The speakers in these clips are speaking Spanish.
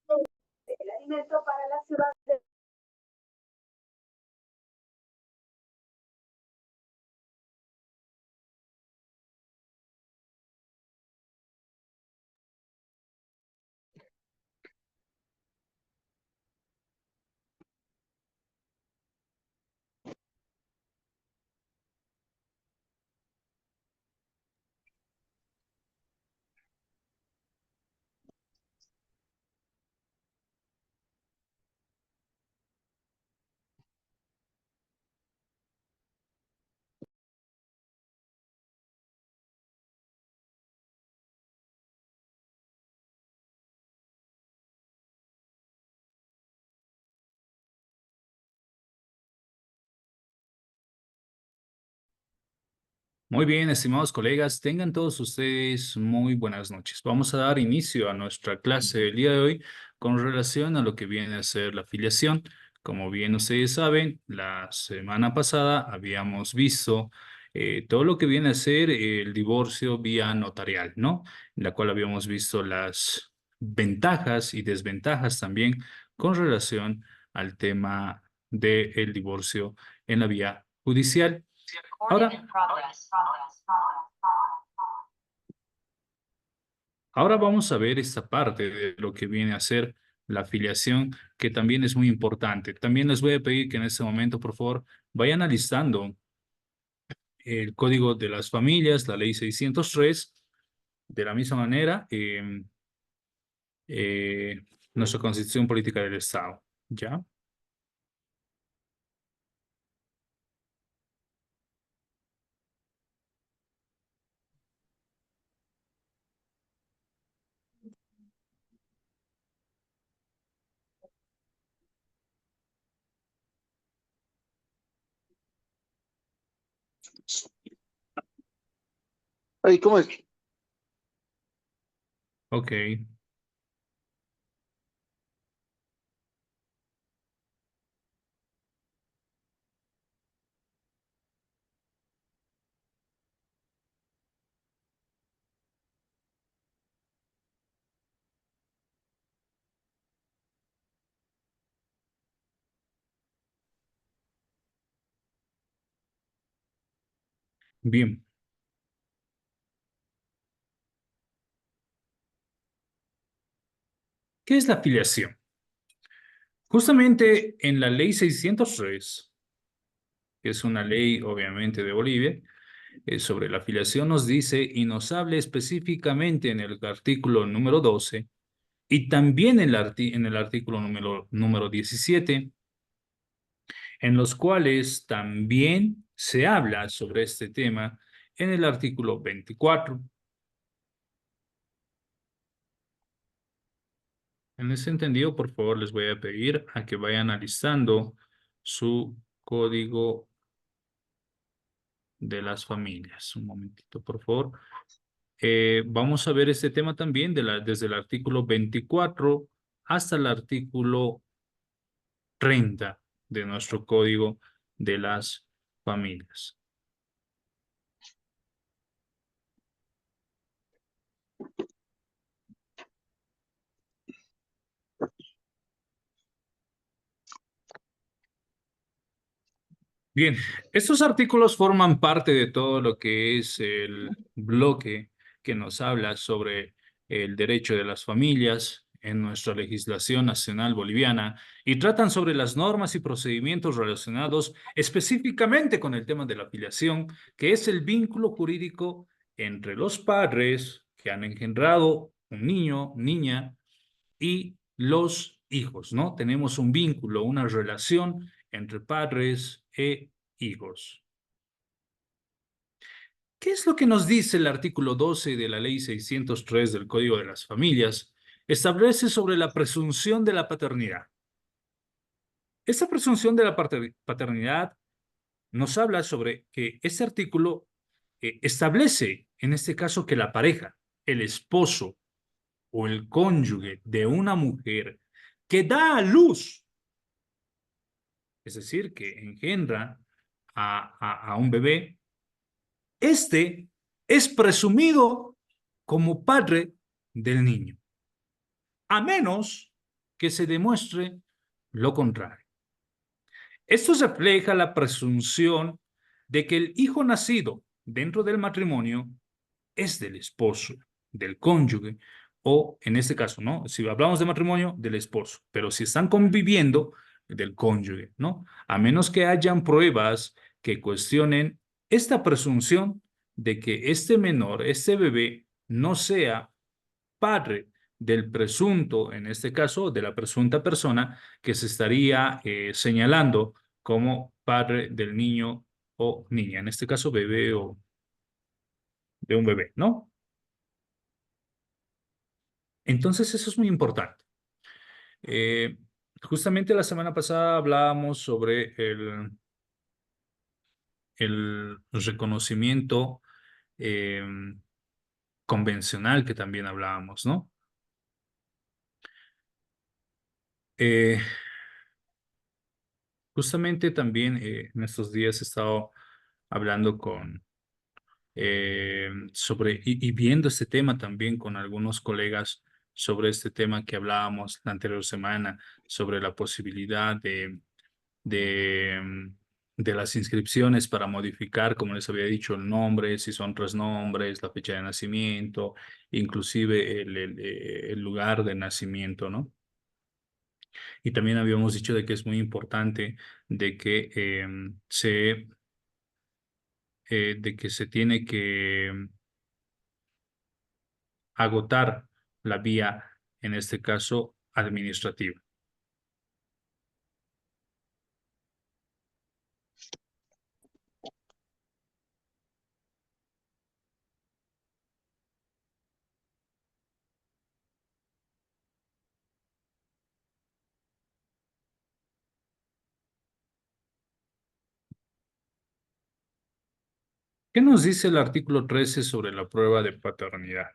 el alimento para la ciudad de... Muy bien, estimados colegas, tengan todos ustedes muy buenas noches. Vamos a dar inicio a nuestra clase del día de hoy con relación a lo que viene a ser la afiliación. Como bien ustedes saben, la semana pasada habíamos visto todo lo que viene a ser el divorcio vía notarial, ¿no? En la cual habíamos visto las ventajas y desventajas también con relación al tema del divorcio en la vía judicial. Ahora, ahora vamos a ver esta parte de lo que viene a ser la afiliación, que también es muy importante. También les voy a pedir que en este momento, por favor, vayan alistando el Código de las Familias, la Ley 603, de la misma manera, eh, nuestra Constitución Política del Estado. ¿Ya? Ay, ¿cómo es? Ok, bien. ¿Qué es la afiliación? Justamente en la Ley 603, que es una ley obviamente de Bolivia, sobre la afiliación nos dice y nos habla específicamente en el artículo número 12 y también en el artículo número 17, en los cuales también se habla sobre este tema en el artículo 24. En ese entendido, por favor, les voy a pedir a que vayan alistando su código de las familias. Un momentito, por favor. Vamos a ver este tema también desde el artículo 24 hasta el artículo 30 de nuestro Código de las Familias. Bien, estos artículos forman parte de todo lo que es el bloque que nos habla sobre el derecho de las familias en nuestra legislación nacional boliviana y tratan sobre las normas y procedimientos relacionados específicamente con el tema de la afiliación, que es el vínculo jurídico entre los padres que han engendrado un niño, niña, y los hijos, ¿no? Tenemos un vínculo, una relación entre padres e hijos. ¿Qué es lo que nos dice el artículo 12 de la Ley 603 del Código de las Familias? Establece sobre la presunción de la paternidad. Esta presunción de la paternidad nos habla sobre que este artículo establece, en este caso, que la pareja, el esposo o el cónyuge de una mujer que da a luz, es decir, que engendra a un bebé, este es presumido como padre del niño, a menos que se demuestre lo contrario. Esto refleja la presunción de que el hijo nacido dentro del matrimonio es del esposo, del cónyuge, o en este caso, ¿no? Si hablamos de matrimonio, del esposo, pero si están conviviendo, del cónyuge, ¿no? A menos que hayan pruebas que cuestionen esta presunción de que este menor, este bebé, no sea padre del presunto, en este caso, de la presunta persona que se estaría señalando como padre del niño o niña, en este caso bebé o de un bebé, ¿no? Entonces, eso es muy importante. Eh, Justamente la semana pasada hablábamos sobre el reconocimiento eh, convencional que también hablábamos, ¿no? Eh, Justamente también en estos días he estado hablando sobre y viendo este tema también con algunos colegas sobre este tema que hablábamos la anterior semana, sobre la posibilidad de, de las inscripciones para modificar, como les había dicho, el nombre, si son tres nombres, la fecha de nacimiento, inclusive el lugar de nacimiento, ¿no? Y también habíamos dicho de que es muy importante de que de que se tiene que agotar la vía, en este caso, administrativa. ¿Qué nos dice el artículo 13 sobre la prueba de paternidad?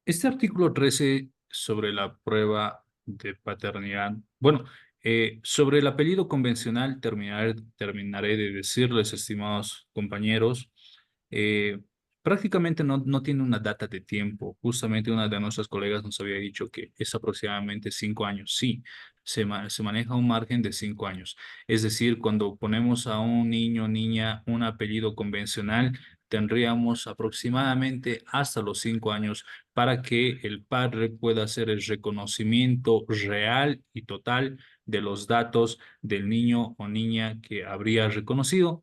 Este artículo 13 sobre la prueba de paternidad, bueno, sobre el apellido convencional terminaré de decirles, estimados compañeros, eh, prácticamente no tiene una data de tiempo. Justamente una de nuestras colegas nos había dicho que es aproximadamente 5 años. Sí, se maneja un margen de 5 años. Es decir, cuando ponemos a un niño o niña un apellido convencional, tendríamos aproximadamente hasta los 5 años para que el padre pueda hacer el reconocimiento real y total de los datos del niño o niña que habría reconocido.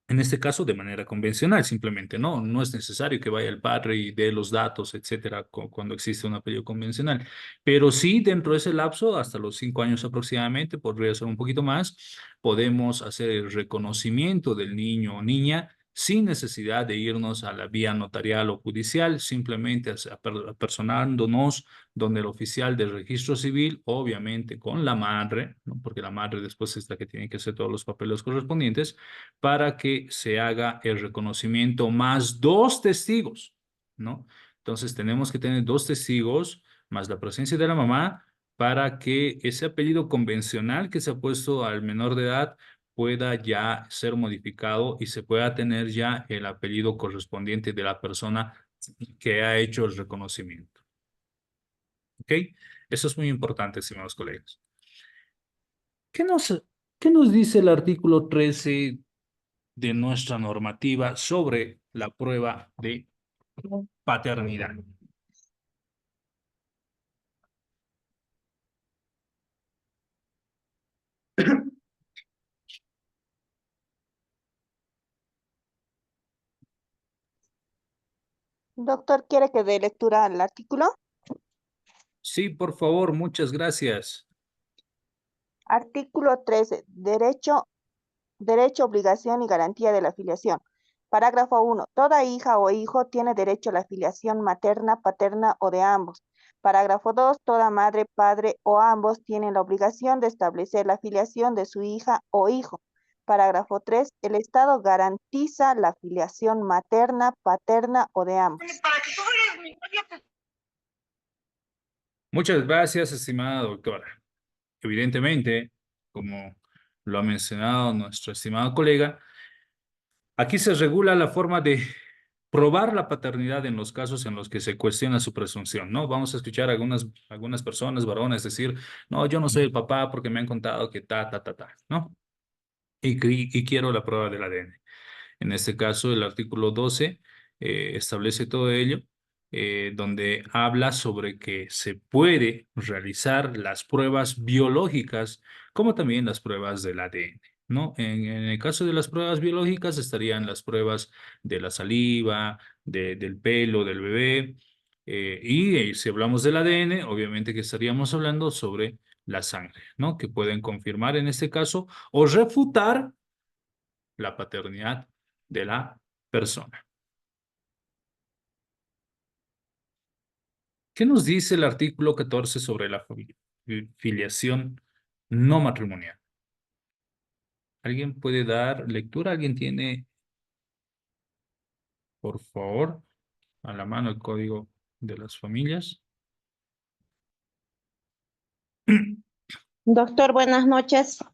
En este caso, de manera convencional, simplemente, no es necesario que vaya el padre y dé los datos, etcétera, cuando existe un apellido convencional. Pero sí, dentro de ese lapso, hasta los 5 años aproximadamente, podría ser un poquito más, podemos hacer el reconocimiento del niño o niña sin necesidad de irnos a la vía notarial o judicial, simplemente apersonándonos donde el oficial del registro civil, obviamente con la madre, ¿no? Porque la madre después es la que tiene que hacer todos los papeles correspondientes para que se haga el reconocimiento más dos testigos, ¿no? Entonces tenemos que tener dos testigos más la presencia de la mamá para que ese apellido convencional que se ha puesto al menor de edad pueda ya ser modificado y se pueda tener ya el apellido correspondiente de la persona que ha hecho el reconocimiento. ¿Ok? Eso es muy importante, estimados colegas. ¿Qué nos, qué nos dice el artículo 13 de nuestra normativa sobre la prueba de paternidad? Doctor, ¿quiere que dé lectura al artículo? Sí, por favor, muchas gracias. Artículo 13. Derecho, obligación y garantía de la filiación. Parágrafo 1. Toda hija o hijo tiene derecho a la filiación materna, paterna o de ambos. Parágrafo 2. Toda madre, padre o ambos tienen la obligación de establecer la filiación de su hija o hijo. Parágrafo 3. El Estado garantiza la filiación materna, paterna o de ambos. Muchas gracias, estimada doctora. Evidentemente, como lo ha mencionado nuestro estimado colega, aquí se regula la forma probar la paternidad en los casos en los que se cuestiona su presunción, ¿no? Vamos a escuchar a algunas personas, varones, decir, no, yo no soy el papá porque me han contado que ¿no? Y quiero la prueba del ADN. En este caso, el artículo 12 establece todo ello, donde habla sobre que se puede realizar las pruebas biológicas como también las pruebas del ADN, ¿no? En el caso de las pruebas biológicas estarían las pruebas de la saliva, del pelo del bebé, si hablamos del ADN, obviamente que estaríamos hablando sobre la sangre, ¿no? Que pueden confirmar en este caso o refutar la paternidad de la persona. ¿Qué nos dice el artículo 14 sobre la filiación no matrimonial? ¿Alguien puede dar lectura? ¿Alguien tiene, por favor, a la mano el código de las familias? Doctor, buenas noches.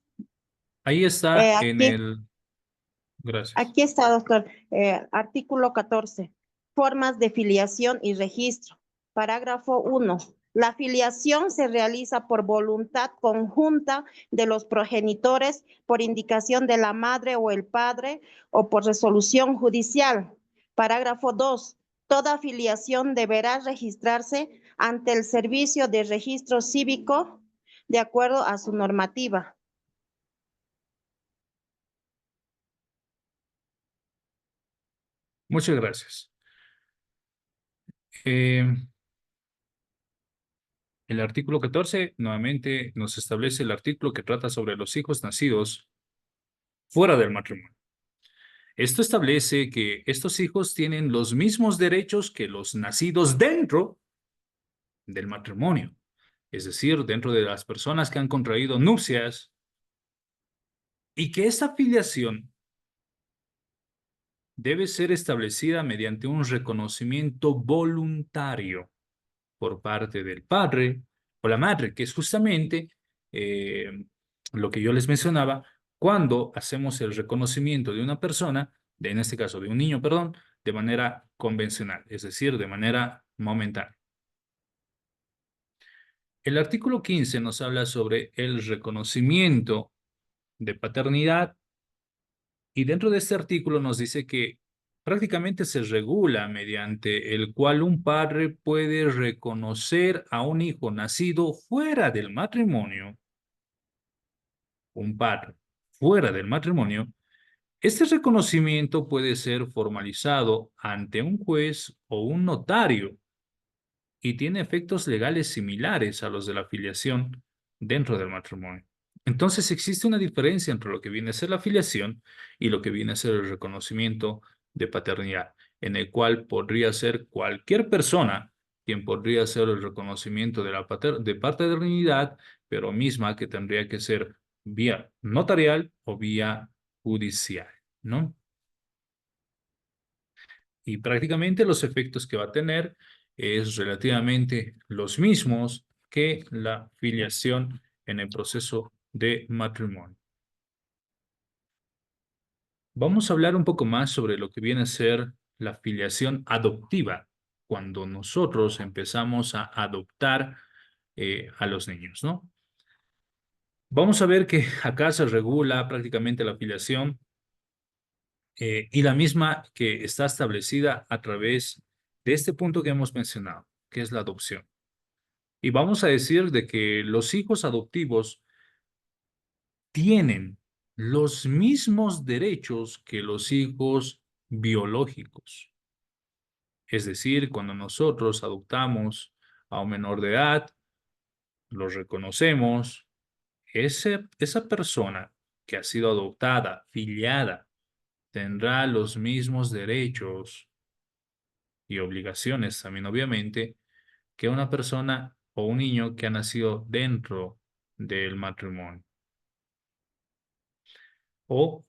Ahí está en Aquí, el... Gracias. aquí está, doctor. Artículo 14. Formas de filiación y registro. Parágrafo 1. La filiación se realiza por voluntad conjunta de los progenitores, por indicación de la madre o el padre o por resolución judicial. Parágrafo 2. Toda filiación deberá registrarse ante el Servicio de Registro Cívico de acuerdo a su normativa. Muchas gracias. El artículo 14 nuevamente nos establece el artículo que trata sobre los hijos nacidos fuera del matrimonio. Esto establece que estos hijos tienen los mismos derechos que los nacidos dentro del matrimonio, es decir, dentro de las personas que han contraído nupcias, y que esta filiación debe ser establecida mediante un reconocimiento voluntario por parte del padre o la madre, que es justamente eh, lo que yo les mencionaba, cuando hacemos el reconocimiento de una persona, en este caso de un niño, perdón, de manera convencional, es decir, de manera momentánea. El artículo 15 nos habla sobre el reconocimiento de paternidad y dentro de este artículo nos dice que prácticamente se regula mediante el cual un padre puede reconocer a un hijo nacido fuera del matrimonio, un padre fuera del matrimonio. Este reconocimiento puede ser formalizado ante un juez o un notario y tiene efectos legales similares a los de la filiación dentro del matrimonio. Entonces existe una diferencia entre lo que viene a ser la filiación y lo que viene a ser el reconocimiento de paternidad, en el cual podría ser cualquier persona quien podría hacer el reconocimiento de de paternidad, pero misma que tendría que ser vía notarial o vía judicial, ¿no? Y prácticamente los efectos que va a tener es relativamente los mismos que la filiación en el proceso de matrimonio. Vamos a hablar un poco más sobre lo que viene a ser la filiación adoptiva, cuando nosotros empezamos a adoptar a los niños, ¿no? Vamos a ver que acá se regula prácticamente la filiación y la misma que está establecida a través de este punto que hemos mencionado, que es la adopción. Y vamos a decir de que los hijos adoptivos tienen los mismos derechos que los hijos biológicos. Es decir, cuando nosotros adoptamos a un menor de edad, lo reconocemos, esa persona que ha sido adoptada, filiada, tendrá los mismos derechos y obligaciones también, obviamente, que una persona o un niño que ha nacido dentro del matrimonio. O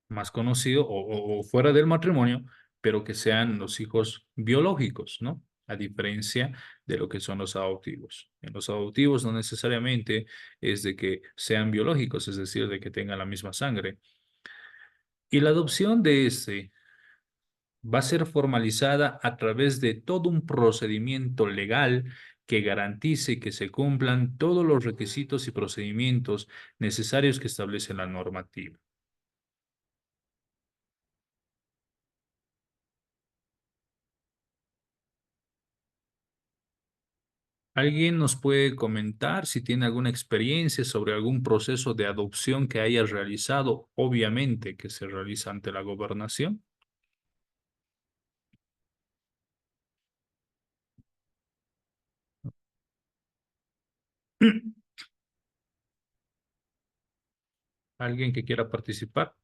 más conocido, o fuera del matrimonio, pero que sean los hijos biológicos, ¿no? A diferencia de lo que son los adoptivos. En los adoptivos no necesariamente es de que sean biológicos, es decir, de que tengan la misma sangre. Y la adopción va a ser formalizada a través de todo un procedimiento legal que garantice que se cumplan todos los requisitos y procedimientos necesarios que establece la normativa. ¿Alguien nos puede comentar si tiene alguna experiencia sobre algún proceso de adopción que haya realizado? Obviamente que se realiza ante la gobernación. ¿Alguien que quiera participar?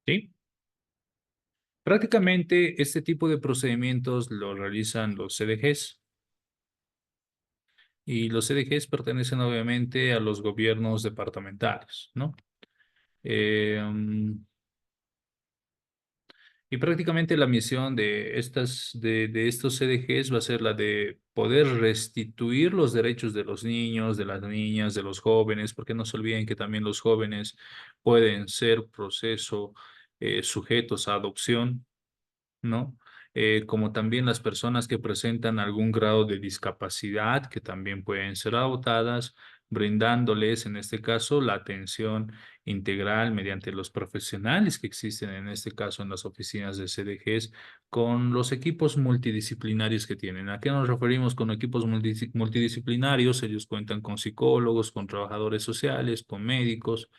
Sí. Prácticamente este tipo de procedimientos lo realizan los CDGs y los CDGs pertenecen obviamente a los gobiernos departamentales, ¿no? Eh, y prácticamente la misión de estos CDGs va a ser la de poder restituir los derechos de los niños, de las niñas, de los jóvenes, porque no se olviden que también los jóvenes pueden ser sujetos a adopción, ¿no? Como también las personas que presentan algún grado de discapacidad, que también pueden ser adoptadas, brindándoles, en este caso, la atención integral mediante los profesionales que existen, en este caso, en las oficinas de CDGs, con los equipos multidisciplinarios que tienen. ¿A qué nos referimos con equipos multidisciplinarios? Ellos cuentan con psicólogos, con trabajadores sociales, con médicos,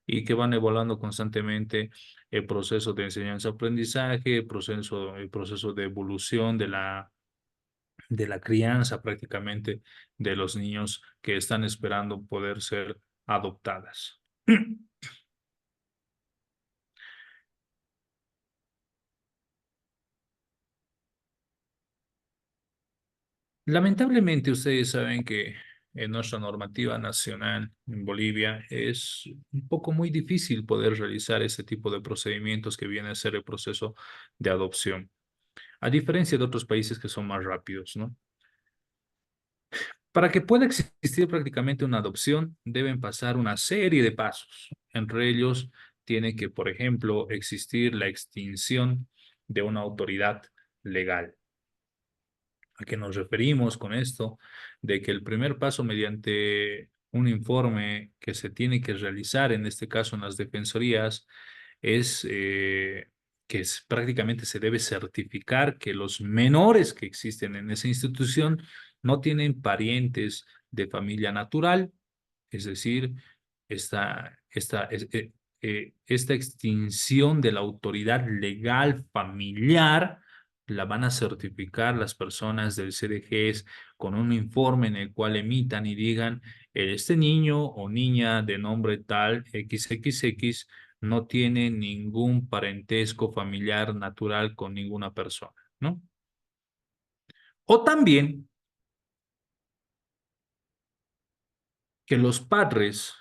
y que van evaluando constantemente el proceso de enseñanza-aprendizaje, el proceso de evolución de la crianza prácticamente de los niños que están esperando poder ser adoptadas. Lamentablemente, ustedes saben que en nuestra normativa nacional en Bolivia es un poco muy difícil poder realizar ese tipo de procedimientos que viene a ser el proceso de adopción, a diferencia de otros países que son más rápidos, ¿no? Para que pueda existir prácticamente una adopción, deben pasar una serie de pasos. Entre ellos, tiene que, por ejemplo, existir la extinción de una autoridad legal. ¿A qué nos referimos con esto? De que el primer paso mediante un informe que se tiene que realizar, en este caso en las defensorías, es prácticamente se debe certificar que los menores que existen en esa institución no tienen parientes de familia natural, es decir, esta extinción de la autoridad legal familiar la van a certificar las personas del CDGs con un informe en el cual emitan y digan, este niño o niña de nombre tal XXX no tiene ningún parentesco familiar natural con ninguna persona, ¿no? O también que los padres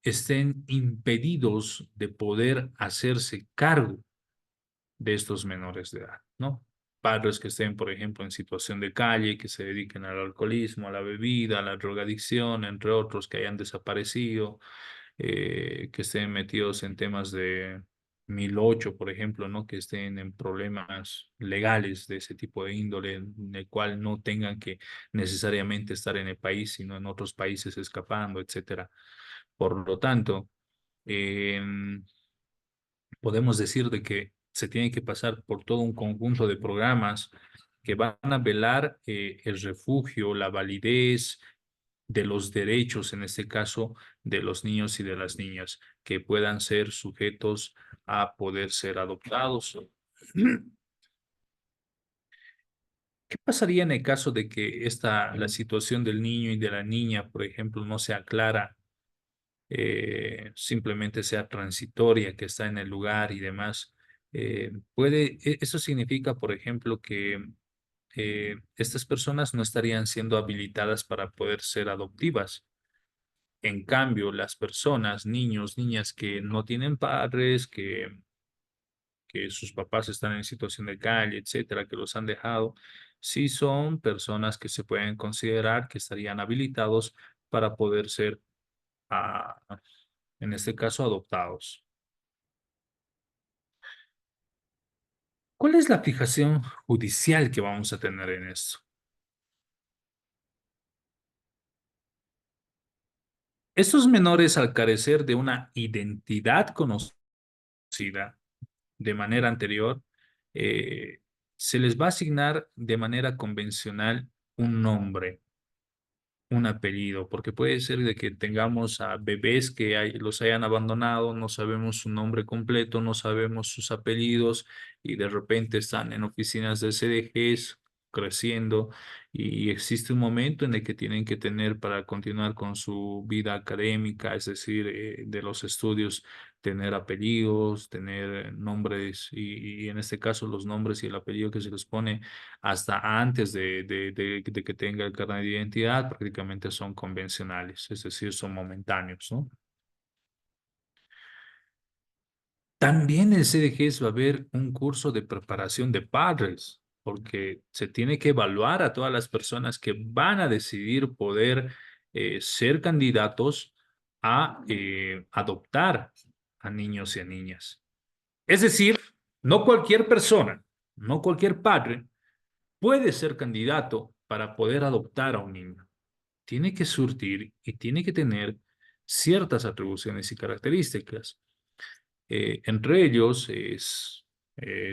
estén impedidos de poder hacerse cargo de estos menores de edad, ¿no? Padres que estén, por ejemplo, en situación de calle, que se dediquen al alcoholismo, a la bebida, a la drogadicción, entre otros, que hayan desaparecido, que estén metidos en temas de 1008, por ejemplo, ¿no? Que estén en problemas legales de ese tipo de índole, en el cual no tengan que necesariamente estar en el país, sino en otros países escapando, etcétera. Por lo tanto, podemos decir de que se tiene que pasar por todo un conjunto de programas que van a velar el refugio, la validez de los derechos, en este caso, de los niños y de las niñas, que puedan ser sujetos a poder ser adoptados. ¿Qué pasaría en el caso de que la situación del niño y de la niña, por ejemplo, no sea clara, simplemente sea transitoria, que está en el lugar y demás? Eso significa, por ejemplo, que estas personas no estarían siendo habilitadas para poder ser adoptivas. En cambio, las personas, niños, niñas que no tienen padres, que sus papás están en situación de calle, etcétera, que los han dejado, sí son personas que se pueden considerar que estarían habilitados para poder ser, ah, en este caso, adoptados. ¿Cuál es la fijación judicial que vamos a tener en esto? Estos menores, al carecer de una identidad conocida de manera anterior, se les va a asignar de manera convencional un nombre, un apellido, porque puede ser de que tengamos a bebés que los hayan abandonado, no sabemos su nombre completo, no sabemos sus apellidos y de repente están en oficinas de CDGs creciendo y existe un momento en el que tienen que tener para continuar con su vida académica, es decir, de los estudios, tener apellidos, tener nombres y en este caso los nombres y el apellido que se les pone hasta antes de que tenga el carnet de identidad, prácticamente son convencionales, es decir, son momentáneos, ¿no? También en CDGs va a haber un curso de preparación de padres, porque se tiene que evaluar a todas las personas que van a decidir poder ser candidatos a adoptar a niños y a niñas. Es decir, no cualquier persona, no cualquier padre puede ser candidato para poder adoptar a un niño. Tiene que surtir y tiene que tener ciertas atribuciones y características. Entre ellos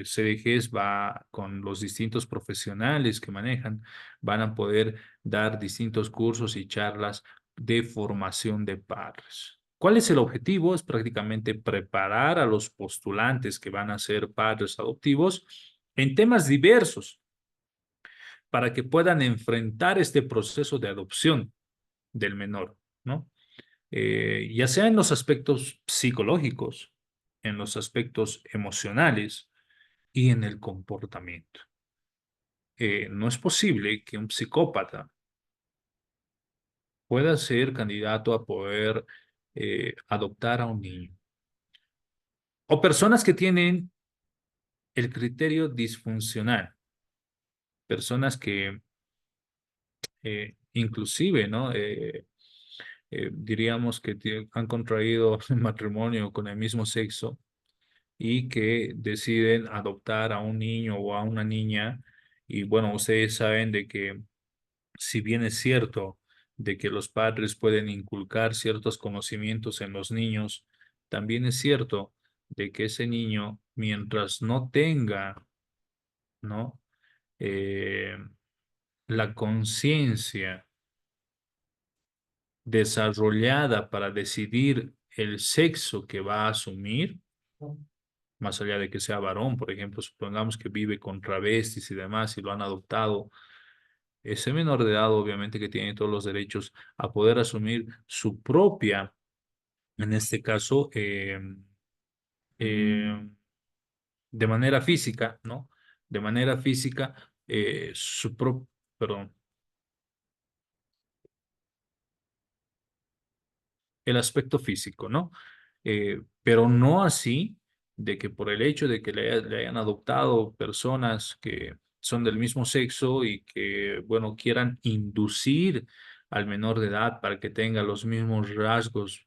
CDGs va con los distintos profesionales que manejan, van a poder dar distintos cursos y charlas de formación de padres. ¿Cuál es el objetivo? Es prácticamente preparar a los postulantes que van a ser padres adoptivos en temas diversos para que puedan enfrentar este proceso de adopción del menor, ¿no? Ya sea en los aspectos psicológicos, en los aspectos emocionales y en el comportamiento. No es posible que un psicópata pueda ser candidato a poder adoptar a un niño. O personas que tienen el criterio disfuncional, personas que inclusive, ¿no? Diríamos que han contraído matrimonio con el mismo sexo y que deciden adoptar a un niño o a una niña. Y bueno, ustedes saben de que si bien es cierto de que los padres pueden inculcar ciertos conocimientos en los niños, también es cierto de que ese niño, mientras no tenga, ¿no? Eh, la conciencia desarrollada para decidir el sexo que va a asumir, más allá de que sea varón, por ejemplo, supongamos que vive con travestis y demás y lo han adoptado, ese menor de edad obviamente que tiene todos los derechos a poder asumir su propia, en este caso, eh, de manera física, ¿no? De manera física, su propio, perdón, el aspecto físico, ¿no? Pero no así de que por el hecho de que le hayan adoptado personas que son del mismo sexo y que, bueno, quieran inducir al menor de edad para que tenga los mismos rasgos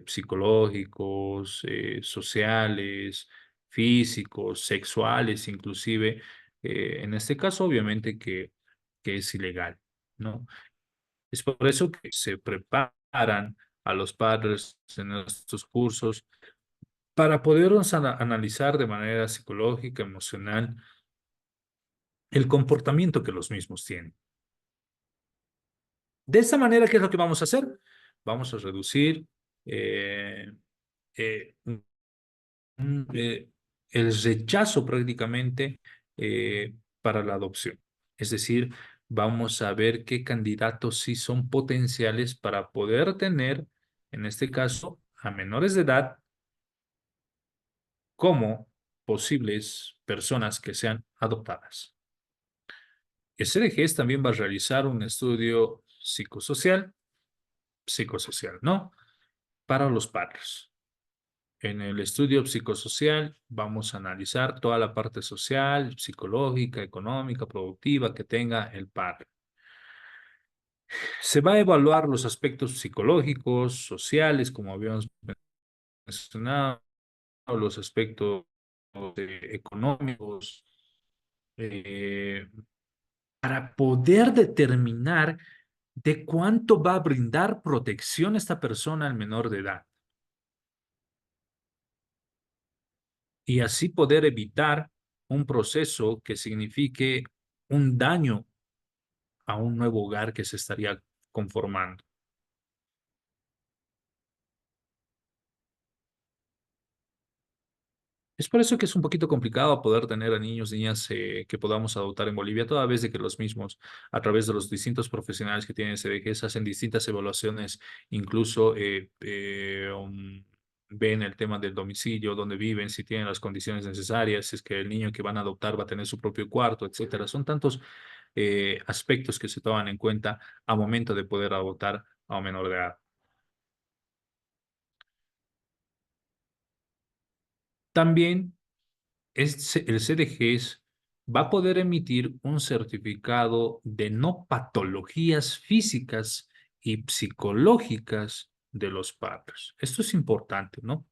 psicológicos, sociales, físicos, sexuales, inclusive, en este caso, obviamente que es ilegal, ¿no? Es por eso que se preparan a los padres en estos cursos para podernos analizar de manera psicológica, emocional, el comportamiento que los mismos tienen. De esta manera, ¿qué es lo que vamos a hacer? Vamos a reducir eh, eh, eh, el rechazo prácticamente para la adopción. Es decir, vamos a ver qué candidatos sí son potenciales para poder tener, en este caso, a menores de edad como posibles personas que sean adoptadas. El CDGES también va a realizar un estudio psicosocial, ¿no? Para los padres. En el estudio psicosocial vamos a analizar toda la parte social, psicológica, económica, productiva que tenga el padre. Se va a evaluar los aspectos psicológicos, sociales, como habíamos mencionado, los aspectos económicos, eh, para poder determinar de cuánto va a brindar protección esta persona al menor de edad. Y así poder evitar un proceso que signifique un daño a un nuevo hogar que se estaría conformando. Es por eso que es un poquito complicado poder tener a niños, niñas que podamos adoptar en Bolivia, toda vez de que los mismos, a través de los distintos profesionales que tienen CDGs, hacen distintas evaluaciones, incluso ven el tema del domicilio, donde viven, si tienen las condiciones necesarias, si es que el niño que van a adoptar va a tener su propio cuarto, etcétera. Son tantos aspectos que se toman en cuenta a momento de poder adoptar a un menor de edad. También el CDGs va a poder emitir un certificado de no patologías físicas y psicológicas de los padres. Esto es importante, ¿no?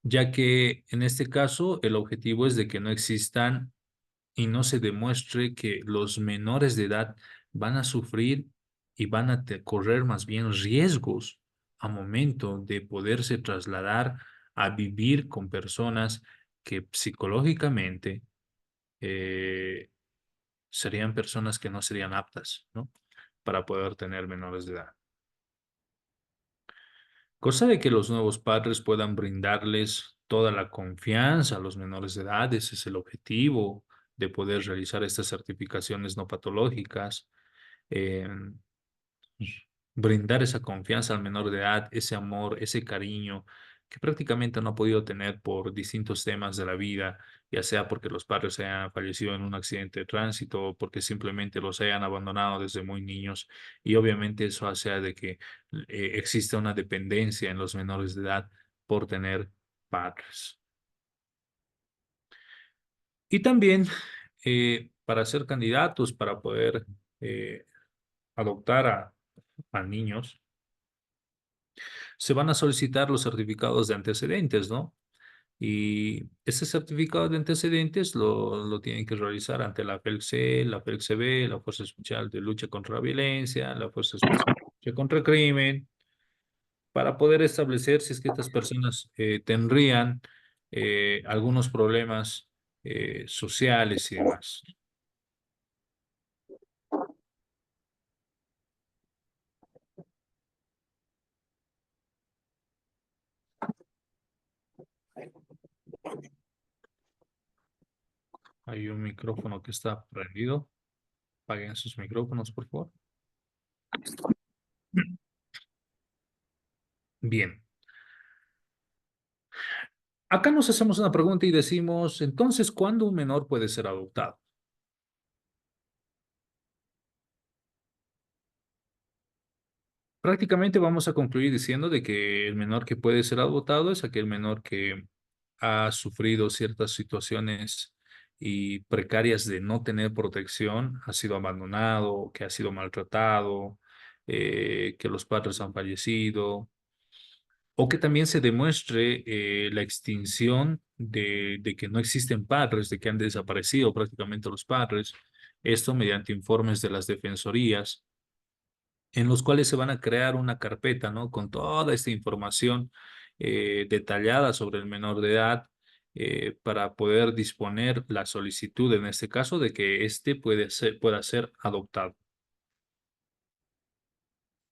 Ya que en este caso el objetivo es de que no existan y no se demuestre que los menores de edad van a sufrir y van a correr más bien riesgos a momento de poderse trasladar a vivir con personas que psicológicamente eh, serían personas que no serían aptas, ¿no? Para poder tener menores de edad. Cosa de que los nuevos padres puedan brindarles toda la confianza a los menores de edad, ese es el objetivo de poder realizar estas certificaciones no patológicas, eh, brindar esa confianza al menor de edad, ese amor, ese cariño que prácticamente no ha podido tener por distintos temas de la vida, ya sea porque los padres hayan fallecido en un accidente de tránsito o porque simplemente los hayan abandonado desde muy niños. Y obviamente eso hace de que exista una dependencia en los menores de edad por tener padres. Y también para ser candidatos, para poder adoptar a niños, se van a solicitar los certificados de antecedentes, ¿no? Y ese certificado de antecedentes lo tienen que realizar ante la FELC, la FELCB, la Fuerza Especial de Lucha contra la Violencia, la Fuerza Especial de Lucha contra el Crimen, para poder establecer si es que estas personas tendrían algunos problemas sociales y demás. Hay un micrófono que está prendido. Apaguen sus micrófonos, por favor. Bien. Acá nos hacemos una pregunta y decimos, entonces, ¿cuándo un menor puede ser adoptado? Prácticamente vamos a concluir diciendo de que el menor que puede ser adoptado es aquel menor que ha sufrido ciertas situaciones y precarias de no tener protección, ha sido abandonado, que ha sido maltratado, que los padres han fallecido, o que también se demuestre la extinción de que no existen padres, de que han desaparecido prácticamente los padres, esto mediante informes de las defensorías en los cuales se van a crear una carpeta, ¿no? Con toda esta información detallada sobre el menor de edad para poder disponer la solicitud, en este caso, de que éste pueda ser adoptado.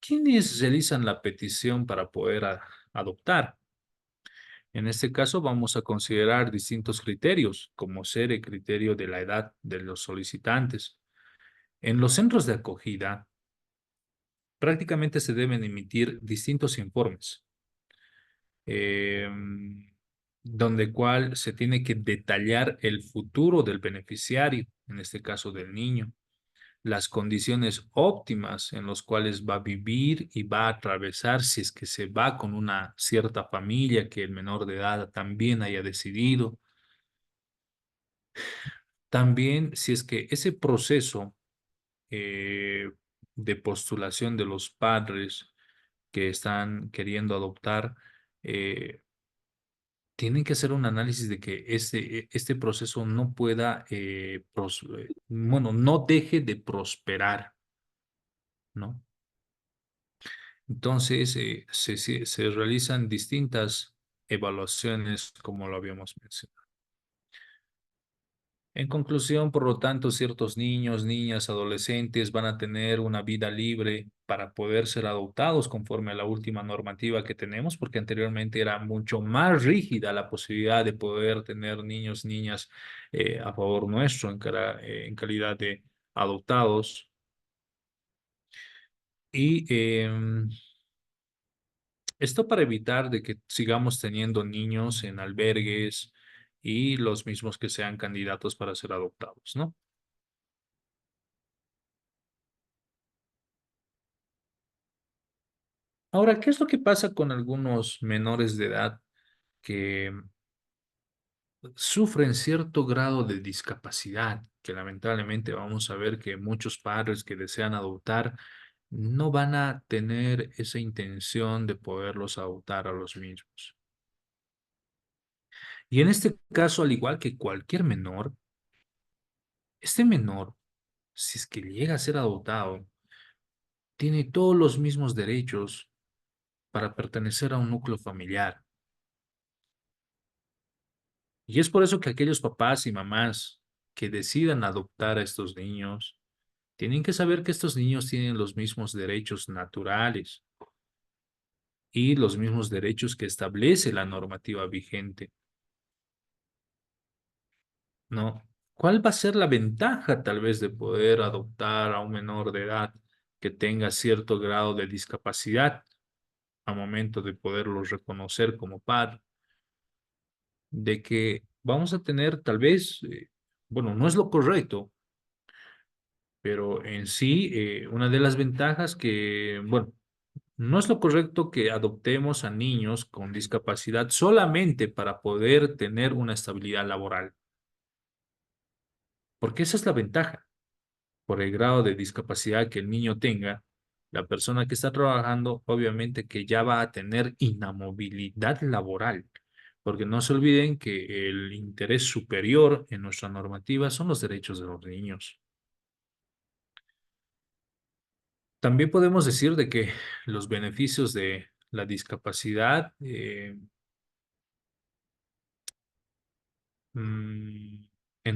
¿Quiénes realizan la petición para poder adoptar? En este caso vamos a considerar distintos criterios, como ser el criterio de la edad de los solicitantes. En los centros de acogida, prácticamente se deben emitir distintos informes. donde cual se tiene que detallar el futuro del beneficiario, en este caso del niño, las condiciones óptimas en las cuales va a vivir y va a atravesar si es que se va con una cierta familia que el menor de edad también haya decidido. También si es que ese proceso eh, de postulación de los padres que están queriendo adoptar, eh, tienen que hacer un análisis de que este proceso no pueda, bueno, no deje de prosperar, ¿no? Entonces, se realizan distintas evaluaciones, como lo habíamos mencionado. En conclusión, por lo tanto, ciertos niños, niñas, adolescentes van a tener una vida libre para poder ser adoptados conforme a la última normativa que tenemos, porque anteriormente era mucho más rígida la posibilidad de poder tener niños, niñas a favor nuestro en calidad de adoptados. Y esto para evitar de que sigamos teniendo niños en albergues y los mismos que sean candidatos para ser adoptados, ¿no? Ahora, ¿qué es lo que pasa con algunos menores de edad que sufren cierto grado de discapacidad? Que lamentablemente vamos a ver que muchos padres que desean adoptar no van a tener esa intención de poderlos adoptar a los mismos. Y en este caso, al igual que cualquier menor, este menor, si es que llega a ser adoptado, tiene todos los mismos derechos para pertenecer a un núcleo familiar. Y es por eso que aquellos papás y mamás que decidan adoptar a estos niños, tienen que saber que estos niños tienen los mismos derechos naturales y los mismos derechos que establece la normativa vigente, ¿no? ¿Cuál va a ser la ventaja tal vez de poder adoptar a un menor de edad que tenga cierto grado de discapacidad a momento de poderlos reconocer como padre? De que vamos a tener tal vez, bueno, no es lo correcto, pero en sí, una de las ventajas que, bueno, no es lo correcto que adoptemos a niños con discapacidad solamente para poder tener una estabilidad laboral, porque esa es la ventaja. Por el grado de discapacidad que el niño tenga, la persona que está trabajando, obviamente que ya va a tener inamovilidad laboral, porque no se olviden que el interés superior en nuestra normativa son los derechos de los niños. También podemos decir de que los beneficios de la discapacidad en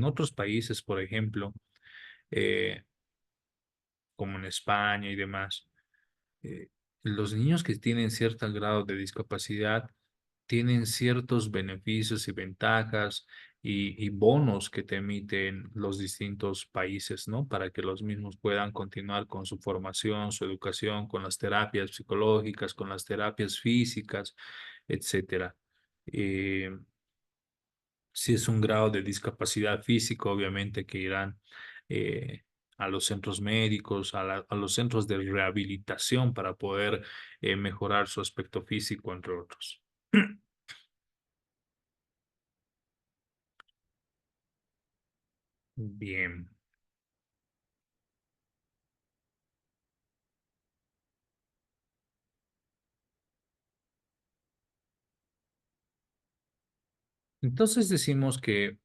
otros países, por ejemplo, eh, como en España y demás, eh, los niños que tienen cierto grado de discapacidad tienen ciertos beneficios y ventajas y bonos que te emiten los distintos países, ¿no? Para que los mismos puedan continuar con su formación, su educación, con las terapias psicológicas, con las terapias físicas, etcétera. Eh, si es un grado de discapacidad física, obviamente que irán eh, a los centros médicos, a los centros de rehabilitación para poder mejorar su aspecto físico, entre otros. Bien. Entonces decimos que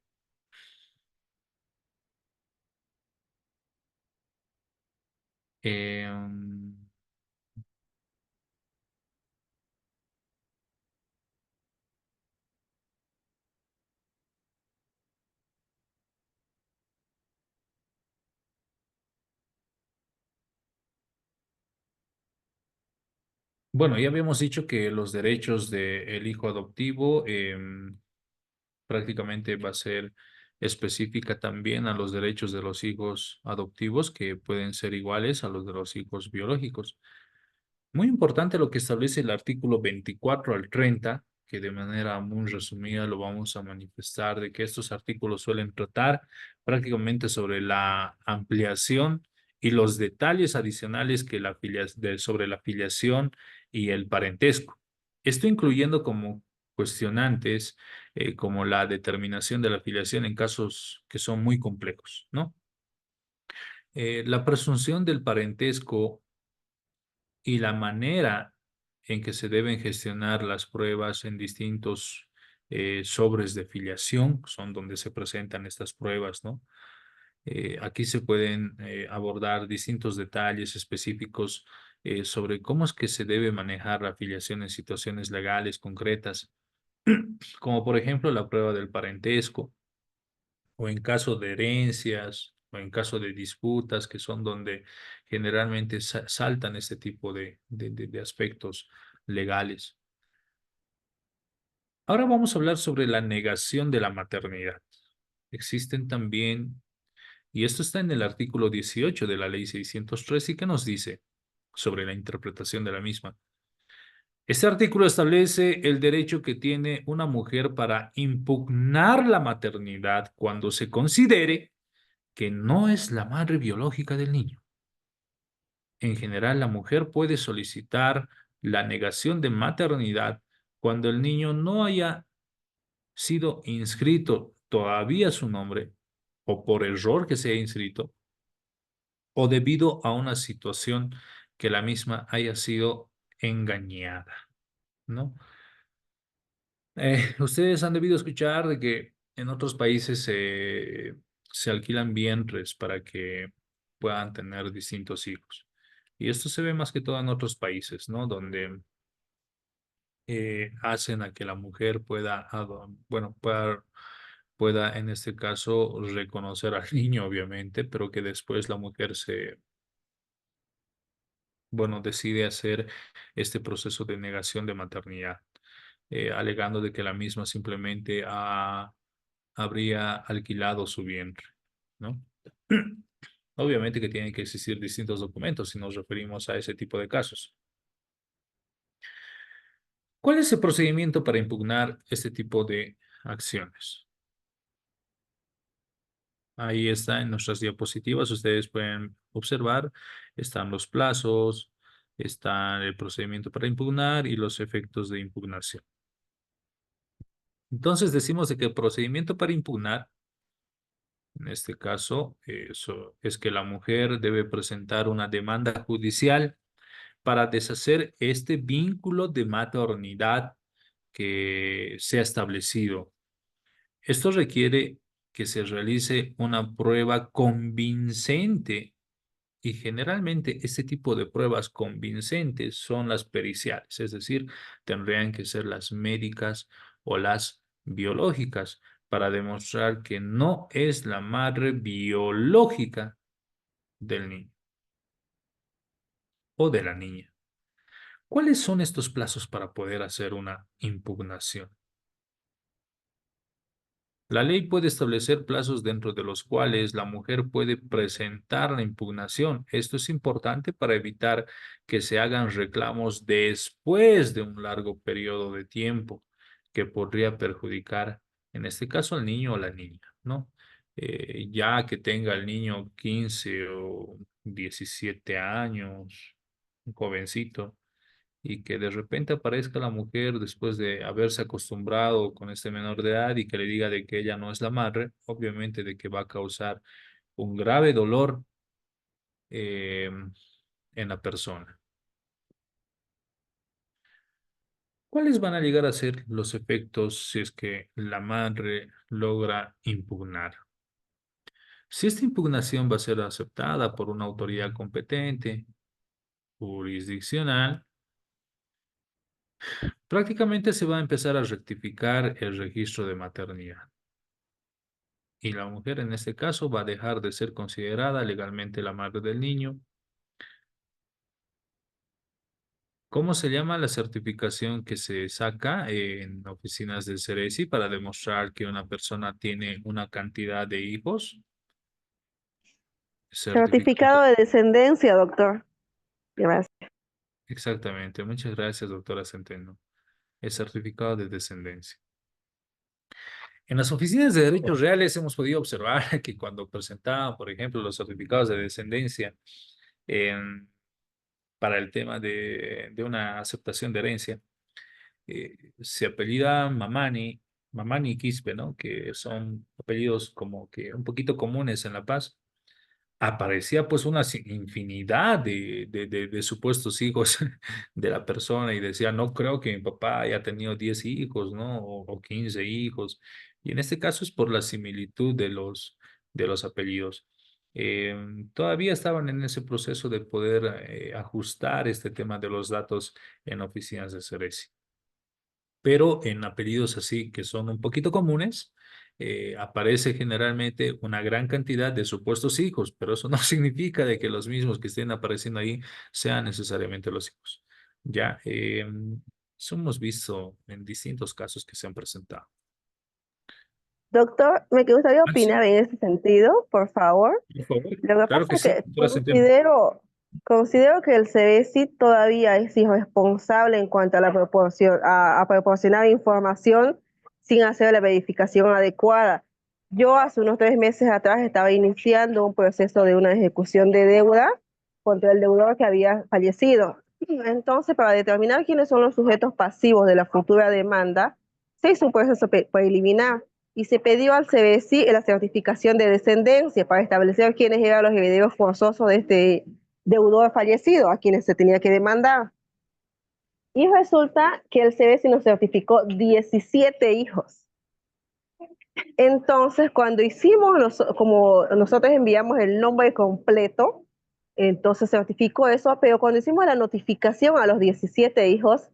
eh, bueno, ya habíamos dicho que los derechos del hijo adoptivo prácticamente va a ser específica también a los derechos de los hijos adoptivos que pueden ser iguales a los de los hijos biológicos. Muy importante lo que establece el artículo 24 al 30, que de manera muy resumida lo vamos a manifestar, de que estos artículos suelen tratar prácticamente sobre la ampliación y los detalles adicionales que sobre la filiación y el parentesco. Esto incluyendo como cuestionantes como la determinación de la filiación en casos que son muy complejos, ¿no? La presunción del parentesco y la manera en que se deben gestionar las pruebas en distintos sobres de filiación, son donde se presentan estas pruebas, ¿no? Aquí se pueden abordar distintos detalles específicos sobre cómo es que se debe manejar la filiación en situaciones legales concretas, como por ejemplo la prueba del parentesco, o en caso de herencias, o en caso de disputas, que son donde generalmente saltan este tipo de aspectos legales. Ahora vamos a hablar sobre la negación de la maternidad. Existen también, y esto está en el artículo 18 de la Ley 603, y que nos dice sobre la interpretación de la misma. Este artículo establece el derecho que tiene una mujer para impugnar la maternidad cuando se considere que no es la madre biológica del niño. En general, la mujer puede solicitar la negación de maternidad cuando el niño no haya sido inscrito todavía su nombre, o por error que se haya inscrito, o debido a una situación que la misma haya sido engañada, ¿no? Ustedes han debido escuchar de que en otros países se alquilan vientres para que puedan tener distintos hijos. Y esto se ve más que todo en otros países, ¿no? Donde hacen a que la mujer pueda en este caso reconocer al niño, obviamente, pero que después la mujer decide hacer este proceso de negación de maternidad, alegando de que la misma simplemente habría alquilado su vientre, ¿no? Obviamente que tienen que existir distintos documentos si nos referimos a ese tipo de casos. ¿Cuál es el procedimiento para impugnar este tipo de acciones? Ahí está en nuestras diapositivas, ustedes pueden observar, están los plazos, está el procedimiento para impugnar y los efectos de impugnación. Entonces decimos de que el procedimiento para impugnar, en este caso, eso es que la mujer debe presentar una demanda judicial para deshacer este vínculo de maternidad que se ha establecido. Esto requiere que se realice una prueba convincente, y generalmente este tipo de pruebas convincentes son las periciales, es decir, tendrían que ser las médicas o las biológicas para demostrar que no es la madre biológica del niño o de la niña. ¿Cuáles son estos plazos para poder hacer una impugnación? La ley puede establecer plazos dentro de los cuales la mujer puede presentar la impugnación. Esto es importante para evitar que se hagan reclamos después de un largo periodo de tiempo que podría perjudicar, en este caso, al niño o la niña, ¿no? Ya que tenga el niño 15 o 17 años, un jovencito, y que de repente aparezca la mujer después de haberse acostumbrado con este menor de edad y que le diga de que ella no es la madre, obviamente de que va a causar un grave dolor eh, en la persona. ¿Cuáles van a llegar a ser los efectos si es que la madre logra impugnar? Si esta impugnación va a ser aceptada por una autoridad competente, jurisdiccional, prácticamente se va a empezar a rectificar el registro de maternidad. Y la mujer en este caso va a dejar de ser considerada legalmente la madre del niño. ¿Cómo se llama la certificación que se saca en oficinas del CERESI para demostrar que una persona tiene una cantidad de hijos? Certificado de descendencia, doctor. Gracias. Exactamente. Muchas gracias, doctora Centeno. el certificado de descendencia. En las oficinas de derechos reales hemos podido observar que cuando presentaban, por ejemplo, los certificados de descendencia para el tema de una aceptación de herencia, se apellida Mamani, Mamani y Quispe, ¿no? Que son apellidos como que un poquito comunes en La Paz. Aparecía pues una infinidad de supuestos hijos de la persona y decía, no creo que mi papá haya tenido 10 hijos, ¿no? O 15 hijos. Y en este caso es por la similitud de los apellidos. Todavía estaban en ese proceso de poder ajustar este tema de los datos en oficinas de Ceresi. Pero en apellidos así que son un poquito comunes, aparece generalmente una gran cantidad de supuestos hijos, pero eso no significa de que los mismos que estén apareciendo ahí sean necesariamente los hijos. Ya, eso hemos visto en distintos casos que se han presentado. Doctor, me gustaría Ah, sí, opinar en ese sentido, por favor. por favor. Lo que Claro pasa que es sí, que doctora Centeno. considero que el CBC todavía es irresponsable en cuanto a a proporcionar información sin hacer la verificación adecuada. Yo hace unos 3 meses atrás estaba iniciando un proceso de una ejecución de deuda contra el deudor que había fallecido. Entonces, para determinar quiénes son los sujetos pasivos de la futura demanda, se hizo un proceso preliminar y se pidió al CBC la certificación de descendencia para establecer quiénes eran los herederos forzosos de este deudor fallecido, a quienes se tenía que demandar. Y resulta que el CBC nos certificó 17 hijos. Entonces, cuando como nosotros enviamos el nombre completo, entonces certificó eso, pero cuando hicimos la notificación a los 17 hijos,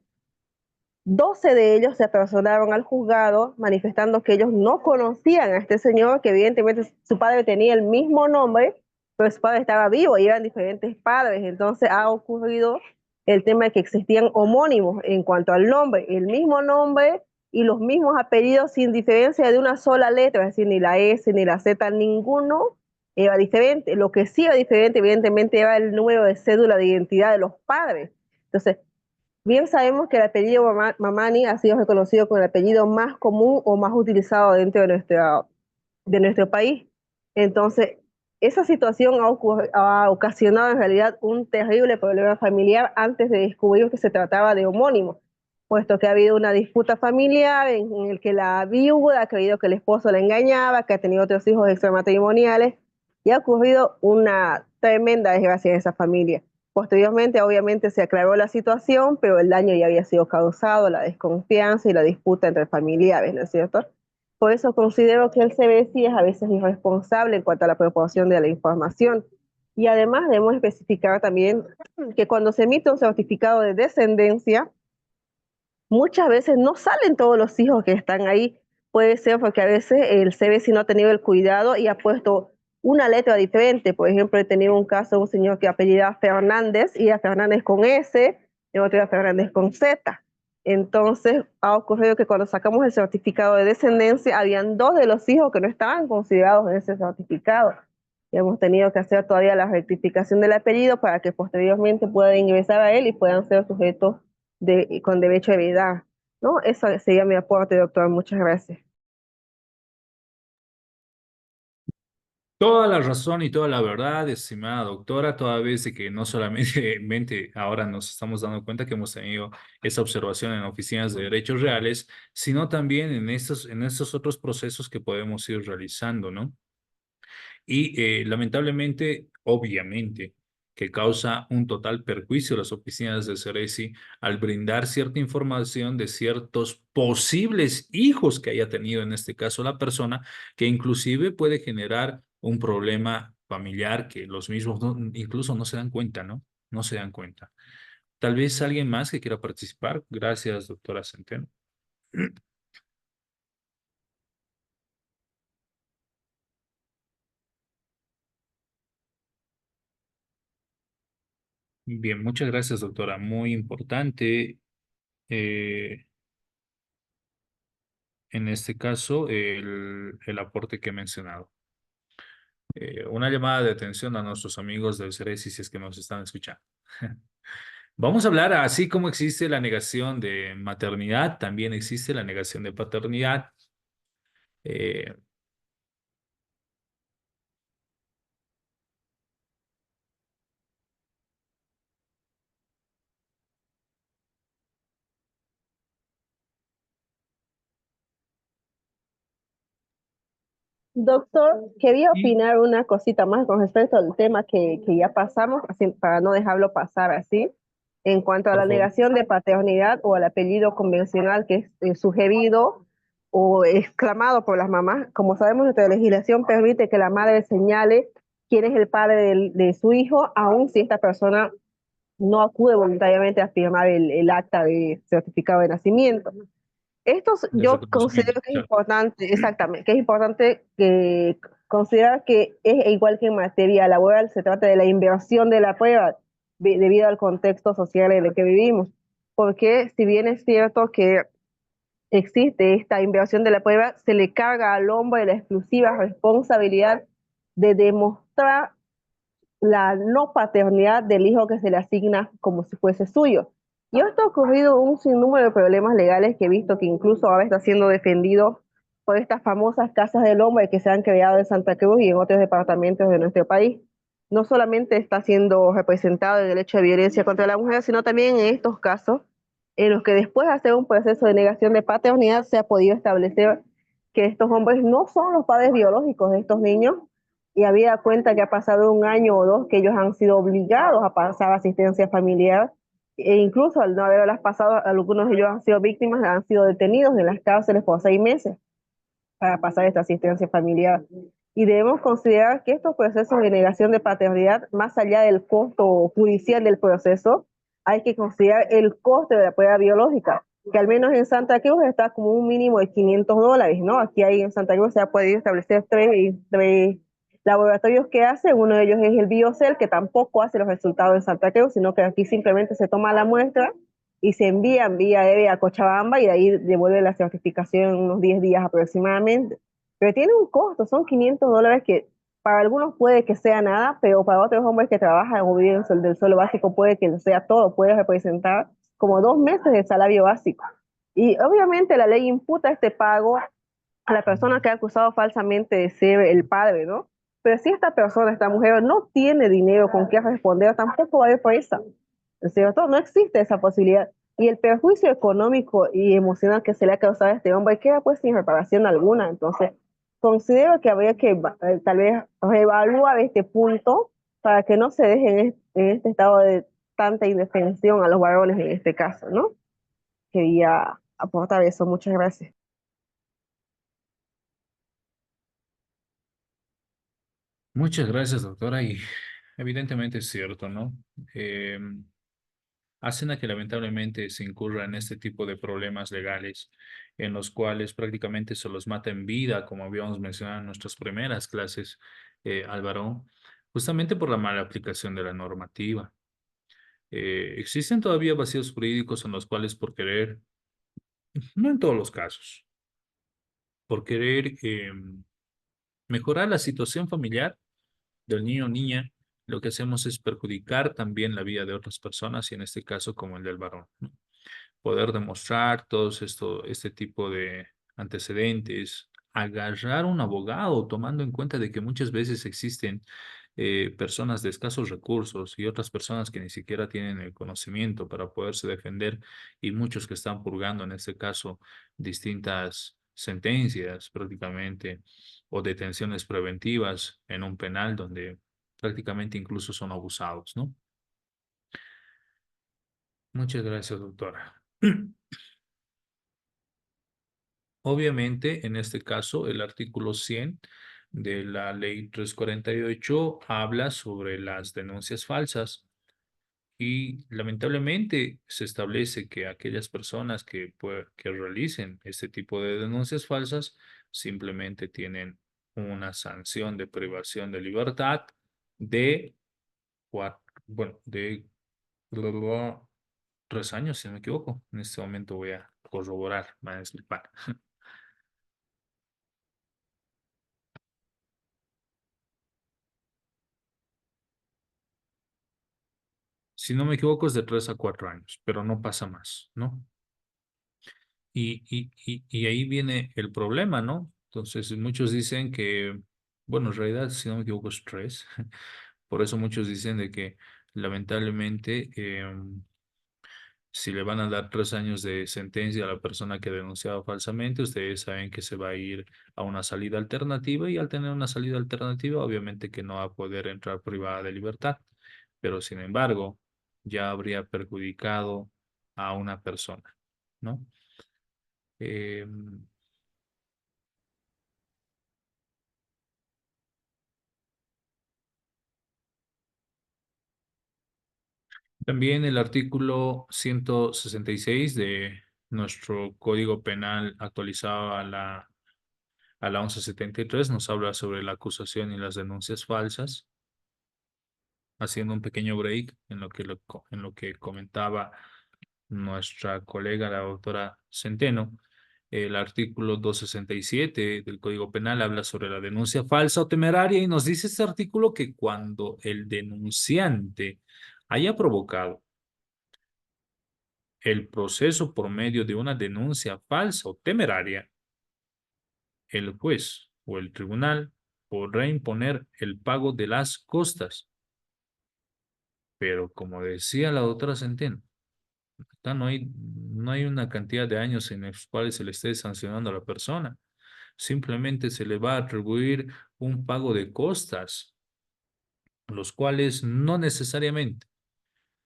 12 de ellos se apersonaron al juzgado manifestando que ellos no conocían a este señor, que evidentemente su padre tenía el mismo nombre, pero su padre estaba vivo y eran diferentes padres. Entonces ha ocurrido el tema de que existían homónimos en cuanto al nombre, el mismo nombre y los mismos apellidos sin diferencia de una sola letra, es decir, ni la S ni la Z, ninguno era diferente. Lo que sí era diferente, evidentemente, era el número de cédula de identidad de los padres. Entonces, bien sabemos que el apellido Mamani ha sido reconocido como el apellido más común o más utilizado dentro de nuestro país. Entonces, esa situación ha ocasionado en realidad un terrible problema familiar antes de descubrir que se trataba de homónimos, puesto que ha habido una disputa familiar en el que la viuda ha creído que el esposo la engañaba, que ha tenido otros hijos extramatrimoniales, y ha ocurrido una tremenda desgracia en esa familia. Posteriormente, obviamente, se aclaró la situación, pero el daño ya había sido causado, la desconfianza y la disputa entre familiares, ¿no es cierto? Por eso considero que el CBC es a veces irresponsable en cuanto a la proporción de la información. Y además debemos especificar también que cuando se emite un certificado de descendencia, muchas veces no salen todos los hijos que están ahí. Puede ser porque a veces el CBC no ha tenido el cuidado y ha puesto una letra diferente. Por ejemplo, he tenido un caso de un señor que apellida Fernández y a Fernández con S, y otro a Fernández con Z. Entonces, ha ocurrido que cuando sacamos el certificado de descendencia, habían 2 de los hijos que no estaban considerados en ese certificado. Y hemos tenido que hacer todavía la rectificación del apellido para que posteriormente puedan ingresar a él y puedan ser sujetos con derecho a heredar, ¿no? Eso sería mi aporte, doctor. Muchas gracias. Toda la razón y toda la verdad, estimada doctora, toda vez de que no solamente ahora nos estamos dando cuenta que hemos tenido esa observación en oficinas de derechos reales, sino también en estos otros procesos que podemos ir realizando, ¿no? Y lamentablemente, obviamente, que causa un total perjuicio a las oficinas de Ceresi al brindar cierta información de ciertos posibles hijos que haya tenido en este caso la persona, que inclusive puede generar un problema familiar que los mismos incluso no se dan cuenta, ¿no? No se dan cuenta. Tal vez alguien más que quiera participar. Gracias, doctora Centeno. Bien, muchas gracias, doctora. Muy importante. eh, en este caso, el aporte que he mencionado. Una llamada de atención a nuestros amigos del Ceresi si es que nos están escuchando. Vamos a hablar, así como existe la negación de maternidad, también existe la negación de paternidad. Eh, Doctor, quería y, opinar una cosita más con respecto al tema que ya pasamos, así, para no dejarlo pasar así, en cuanto a por la favor. negación de paternidad o al apellido convencional que es sugerido o exclamado por las mamás. Como sabemos, nuestra legislación permite que la madre señale quién es el padre de su hijo, aun si esta persona no acude voluntariamente a firmar el acta de certificado de nacimiento. De Yo reconocimiento. considero que es Claro. importante, exactamente, que es importante considerar que es igual que en materia laboral, se trata de la inversión de la prueba debido al contexto social en el que vivimos. Porque si bien es cierto que existe esta inversión de la prueba, se le carga al hombre la exclusiva responsabilidad de demostrar la no paternidad del hijo que se le asigna como si fuese suyo. Y esto ha ocurrido un sinnúmero de problemas legales que he visto que incluso ahora está siendo defendido por estas famosas casas del hombre que se han creado en Santa Cruz y en otros departamentos de nuestro país. No solamente está siendo representado en el hecho de violencia contra la mujer, sino también en estos casos en los que después de hacer un proceso de negación de paternidad se ha podido establecer que estos hombres no son los padres biológicos de estos niños y había cuenta que ha pasado un año o dos que ellos han sido obligados a pasar asistencia familiar e incluso al no haberlas pasado, algunos de ellos han sido víctimas, han sido detenidos en las cárceles por 6 meses para pasar esta asistencia familiar. Y debemos considerar que estos procesos de negación de paternidad, más allá del costo judicial del proceso, hay que considerar el coste de la prueba biológica, que al menos en Santa Cruz está como un mínimo de $500, ¿no? Aquí hay en Santa Cruz se ha podido establecer tres laboratorios que hacen, uno de ellos es el Biocel, que tampoco hace los resultados en Santa Cruz, sino que aquí simplemente se toma la muestra y se envían vía aérea a Cochabamba y de ahí devuelve la certificación en unos 10 días aproximadamente. Pero tiene un costo, son $500 que para algunos puede que sea nada, pero para otros hombres que trabajan o viven del suelo básico puede que sea todo, puede representar como 2 meses de salario básico. Y obviamente la ley imputa este pago a la persona que ha acusado falsamente de ser el padre, ¿no? Pero si esta persona, esta mujer, no tiene dinero con qué responder, tampoco va a ir presa. ¿Es cierto? No existe esa posibilidad. Y el perjuicio económico y emocional que se le ha causado a este hombre queda pues sin reparación alguna. Entonces, considero que habría que tal vez reevaluar este punto para que no se deje en este estado de tanta indefensión a los varones en este caso, ¿no? Quería aportar eso. Muchas gracias. Muchas gracias, doctora. Y evidentemente es cierto, ¿no? Eh, hacen a que lamentablemente se incurra en este tipo de problemas legales en los cuales prácticamente se los mata en vida, como habíamos mencionado en nuestras primeras clases, Álvaro, justamente por la mala aplicación de la normativa. Existen todavía vacíos jurídicos en los cuales por querer, no en todos los casos, por querer mejorar la situación familiar del niño o niña, lo que hacemos es perjudicar también la vida de otras personas y en este caso como el del varón, ¿no? Poder demostrar todos este tipo de antecedentes, agarrar un abogado, tomando en cuenta de que muchas veces existen personas de escasos recursos y otras personas que ni siquiera tienen el conocimiento para poderse defender y muchos que están purgando, en este caso, distintas sentencias prácticamente o detenciones preventivas en un penal donde prácticamente incluso son abusados, ¿no? Muchas gracias, doctora. Obviamente, en este caso, el artículo 100 de la ley 348 habla sobre las denuncias falsas y lamentablemente se establece que aquellas personas que realicen este tipo de denuncias falsas simplemente tienen una sanción de privación de libertad de, bueno, de 3 años, si no me equivoco. En este momento voy a corroborar, me van a disculpar. Si no me equivoco, es de 3 a 4 años, pero no pasa más, ¿no? Y ahí viene el problema, ¿no? Entonces, muchos dicen que, bueno, en realidad, si no me equivoco, es 3. Por eso muchos dicen de que lamentablemente si le van a dar 3 años de sentencia a la persona que denunciaba falsamente, ustedes saben que se va a ir a una salida alternativa y al tener una salida alternativa, obviamente que no va a poder entrar privada de libertad, pero sin embargo, ya habría perjudicado a una persona, ¿no? Eh, También el artículo 166 de nuestro Código Penal actualizado a la 1173 nos habla sobre la acusación y las denuncias falsas, haciendo un pequeño break en en lo que comentaba nuestra colega, la doctora Centeno. El artículo 267 del Código Penal habla sobre la denuncia falsa o temeraria y nos dice este artículo que cuando el denunciante haya provocado el proceso por medio de una denuncia falsa o temeraria, el juez o el tribunal podrá imponer el pago de las costas. Pero como decía la doctora Centeno, acá no hay una cantidad de años en los cuales se le esté sancionando a la persona. Simplemente se le va a atribuir un pago de costas, los cuales no necesariamente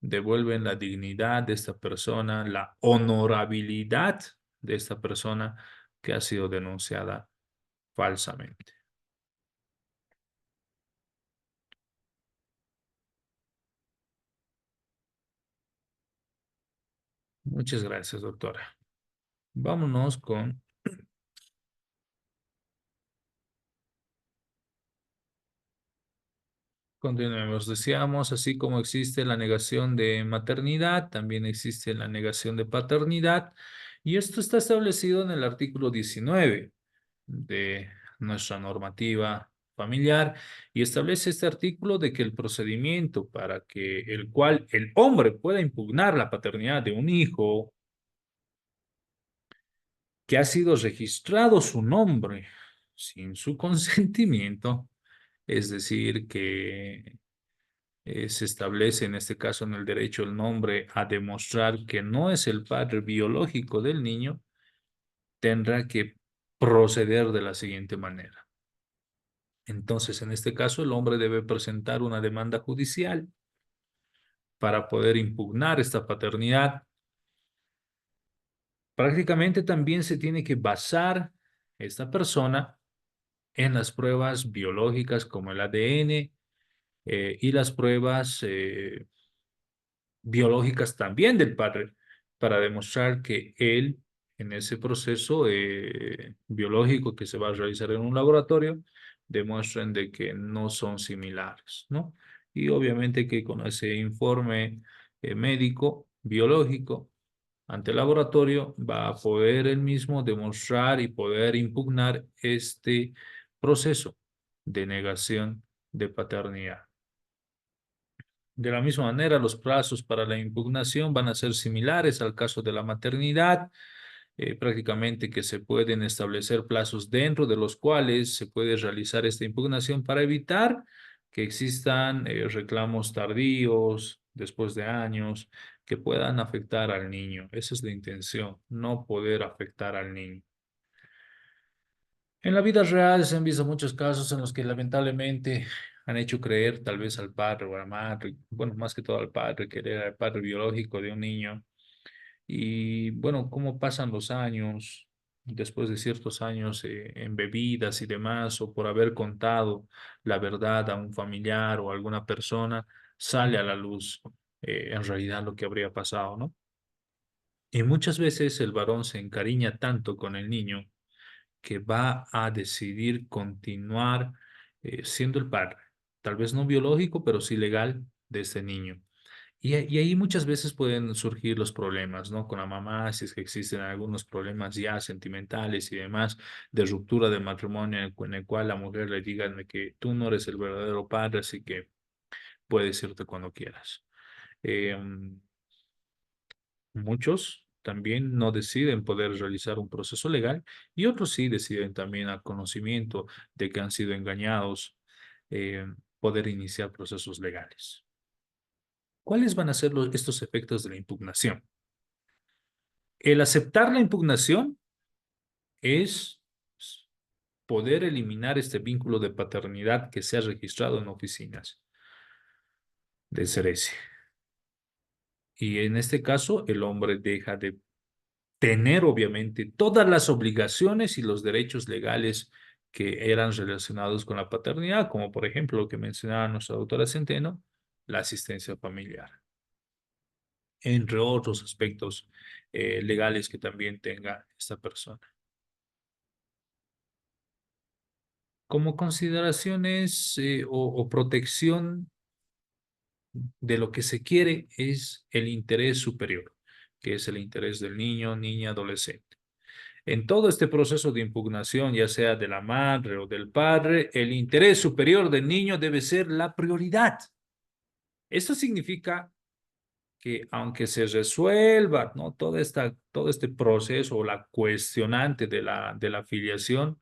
devuelven la dignidad de esta persona, la honorabilidad de esta persona que ha sido denunciada falsamente. Muchas gracias, doctora. Vámonos con... Continuemos. Decíamos, así como existe la negación de maternidad, también existe la negación de paternidad, y esto está establecido en el artículo 19 de nuestra normativa familiar, y establece este artículo de que el procedimiento para que el cual el hombre pueda impugnar la paternidad de un hijo que ha sido registrado su nombre sin su consentimiento, es decir, que se establece en este caso en el derecho el nombre a demostrar que no es el padre biológico del niño, tendrá que proceder de la siguiente manera. Entonces, en este caso, el hombre debe presentar una demanda judicial para poder impugnar esta paternidad. Prácticamente también se tiene que basar esta persona en las pruebas biológicas como el ADN y las pruebas biológicas también del padre para demostrar que él, en ese proceso biológico que se va a realizar en un laboratorio, demuestren de que no son similares, ¿no? Y obviamente que con ese informe médico, biológico, ante el laboratorio, va a poder él mismo demostrar y poder impugnar este proceso de negación de paternidad. De la misma manera, los plazos para la impugnación van a ser similares al caso de la maternidad, prácticamente que se pueden establecer plazos dentro de los cuales se puede realizar esta impugnación para evitar que existan reclamos tardíos después de años que puedan afectar al niño. Esa es la intención, no poder afectar al niño. En la vida real se han visto muchos casos en los que lamentablemente han hecho creer tal vez al padre o a la madre, bueno, más que todo al padre, que era el padre biológico de un niño. Y bueno, cómo pasan los años, después de ciertos años en bebidas y demás, o por haber contado la verdad a un familiar o a alguna persona, sale a la luz en realidad lo que habría pasado, ¿no? Y muchas veces el varón se encariña tanto con el niño que va a decidir continuar siendo el padre, tal vez no biológico, pero sí legal de ese niño. Y ahí muchas veces pueden surgir los problemas, ¿no? Con la mamá, si es que existen algunos problemas ya sentimentales y demás, de ruptura del matrimonio en el cual la mujer le diga de que tú no eres el verdadero padre, así que puedes irte cuando quieras. Muchos también no deciden poder realizar un proceso legal y otros sí deciden también al conocimiento de que han sido engañados, eh, poder iniciar procesos legales. ¿Cuáles van a ser estos efectos de la impugnación? El aceptar la impugnación es poder eliminar este vínculo de paternidad que se ha registrado en oficinas de Ceresi. Y en este caso, el hombre deja de tener, obviamente, todas las obligaciones y los derechos legales que eran relacionados con la paternidad, como por ejemplo lo que mencionaba nuestra doctora Centeno, la asistencia familiar, entre otros aspectos legales que también tenga esta persona. Como consideraciones o protección de lo que se quiere es el interés superior, que es el interés del niño, niña, adolescente. En todo este proceso de impugnación, ya sea de la madre o del padre, el interés superior del niño debe ser la prioridad. Esto significa que aunque se resuelva, ¿no?, todo este proceso o la cuestionante de la filiación,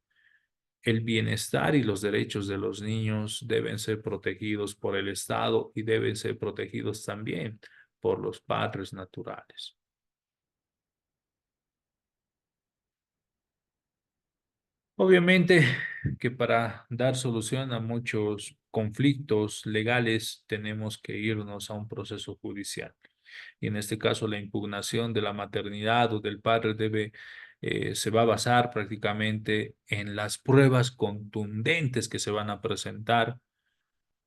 el bienestar y los derechos de los niños deben ser protegidos por el Estado y deben ser protegidos también por los padres naturales. Obviamente que para dar solución a muchos conflictos legales tenemos que irnos a un proceso judicial. Y en este caso la impugnación de la maternidad o del padre se va a basar prácticamente en las pruebas contundentes que se van a presentar,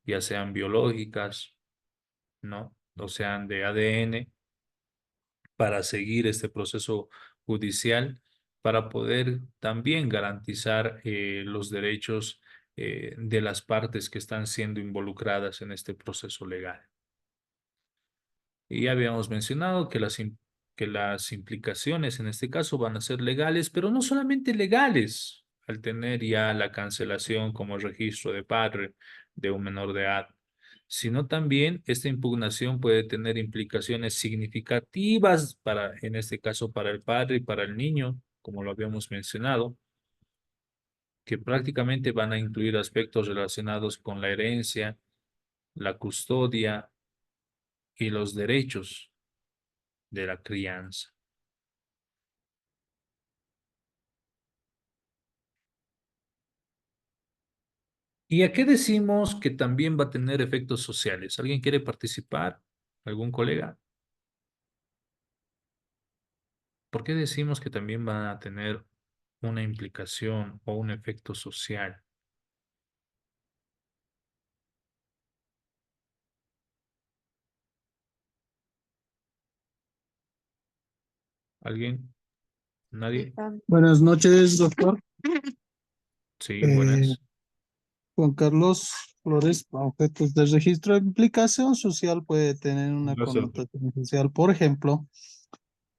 ya sean biológicas, ¿no?, o sean de ADN, para seguir este proceso judicial, para poder también garantizar los derechos de las partes que están siendo involucradas en este proceso legal. Y ya habíamos mencionado que las implicaciones en este caso van a ser legales, pero no solamente legales, al tener ya la cancelación como registro de padre de un menor de edad, sino también esta impugnación puede tener implicaciones significativas para, en este caso, para el padre y para el niño, como lo habíamos mencionado, que prácticamente van a incluir aspectos relacionados con la herencia, la custodia y los derechos de la crianza. ¿Y a qué decimos que también va a tener efectos sociales? ¿Alguien quiere participar? ¿Algún colega? ¿Por qué decimos que también van a tener una implicación o un efecto social? ¿Alguien? ¿Nadie? Buenas noches, doctor. Sí, Eh, buenas. Juan Carlos Flores, objetos de registro. Implicación social puede tener una Gracias. connotación social. Por ejemplo,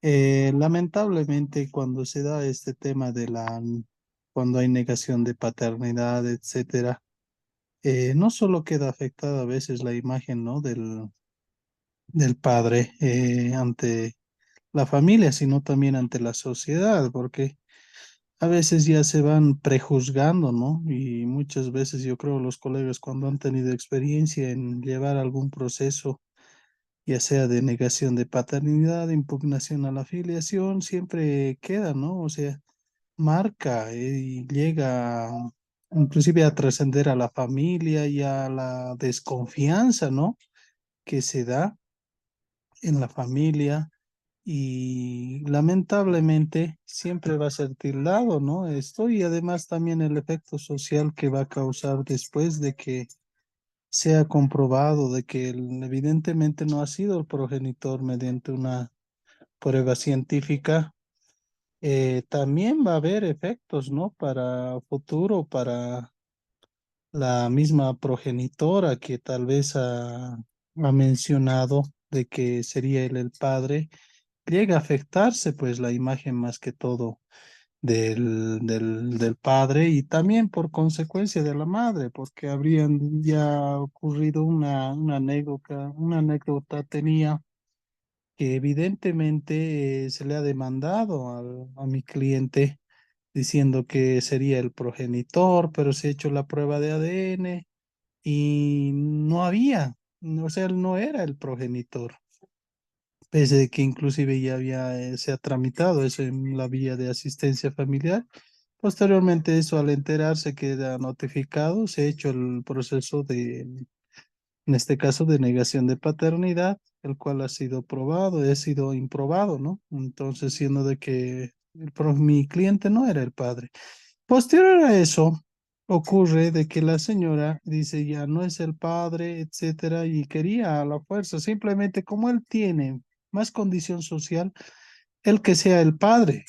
lamentablemente cuando se da este tema cuando hay negación de paternidad, etcétera, no solo queda afectada a veces la imagen, ¿no?, del padre ante la familia, sino también ante la sociedad, porque a veces ya se van prejuzgando, ¿no? Y muchas veces yo creo los colegas cuando han tenido experiencia en llevar algún proceso, ya sea de negación de paternidad, de impugnación a la filiación, siempre queda, ¿no? O sea, marca y llega inclusive a trascender a la familia y a la desconfianza, ¿no?, que se da en la familia y lamentablemente siempre va a ser tildado, ¿no? Esto y además también el efecto social que va a causar después de que sea comprobado de que evidentemente no ha sido el progenitor mediante una prueba científica. También va a haber efectos, ¿no?, para futuro, para la misma progenitora que tal vez ha mencionado de que sería él el padre, llega a afectarse pues la imagen más que todo del padre y también por consecuencia de la madre, porque habrían ya ocurrido una anécdota tenía que evidentemente se le ha demandado a mi cliente diciendo que sería el progenitor, pero se ha hecho la prueba de ADN y no había, o sea, él no era el progenitor, pese de que inclusive ya se ha tramitado eso en la vía de asistencia familiar. Posteriormente eso, al enterarse, queda notificado, se ha hecho el proceso en este caso, de negación de paternidad, el cual ha sido probado, ha sido improbado, ¿no? Entonces, siendo de que mi cliente no era el padre. Posterior a eso, ocurre de que la señora dice ya no es el padre, etcétera, y quería a la fuerza, simplemente como él tiene más condición social, el que sea el padre,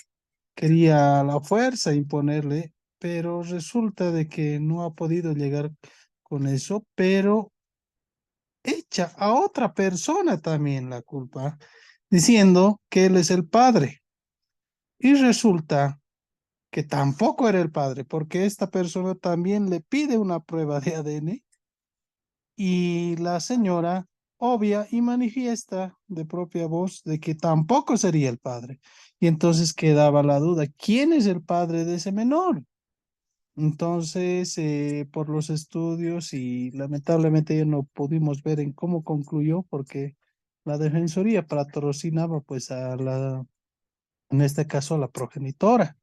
quería a la fuerza imponerle, pero resulta de que no ha podido llegar con eso, pero echa a otra persona también la culpa, diciendo que él es el padre. Y resulta que tampoco era el padre, porque esta persona también le pide una prueba de ADN y la señora obvia y manifiesta de propia voz de que tampoco sería el padre. Y entonces quedaba la duda, ¿quién es el padre de ese menor? Entonces, por los estudios y lamentablemente ya no pudimos ver en cómo concluyó porque la Defensoría patrocinaba pues en este caso a la progenitora.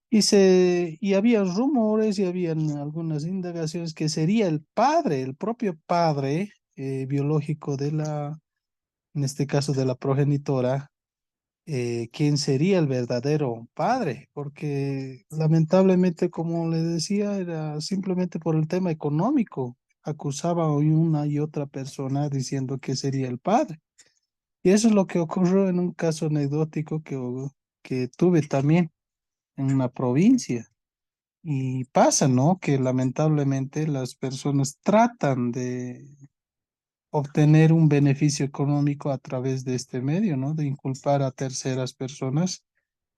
Y había rumores y habían algunas indagaciones que sería el padre, el propio padre biológico en este caso de la progenitora, quién sería el verdadero padre, porque lamentablemente, como le decía, era simplemente por el tema económico. Acusaba a una y otra persona diciendo que sería el padre. Y eso es lo que ocurrió en un caso anecdótico que tuve también en una provincia. Y pasa, ¿no? Que lamentablemente las personas tratan de obtener un beneficio económico a través de este medio, ¿no? De inculpar a terceras personas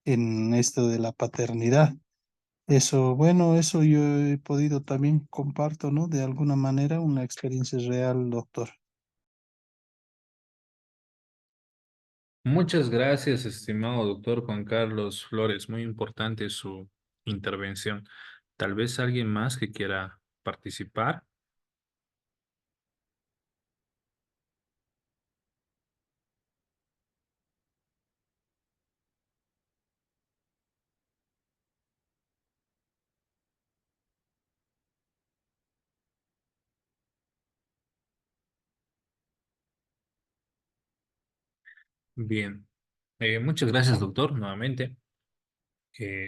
en esto de la paternidad. Eso, bueno, eso yo he podido también comparto, ¿no? De alguna manera una experiencia real, doctor. Muchas gracias, estimado doctor Juan Carlos Flores. Muy importante su intervención. Tal vez alguien más que quiera participar. Bien. Muchas gracias, doctor, nuevamente.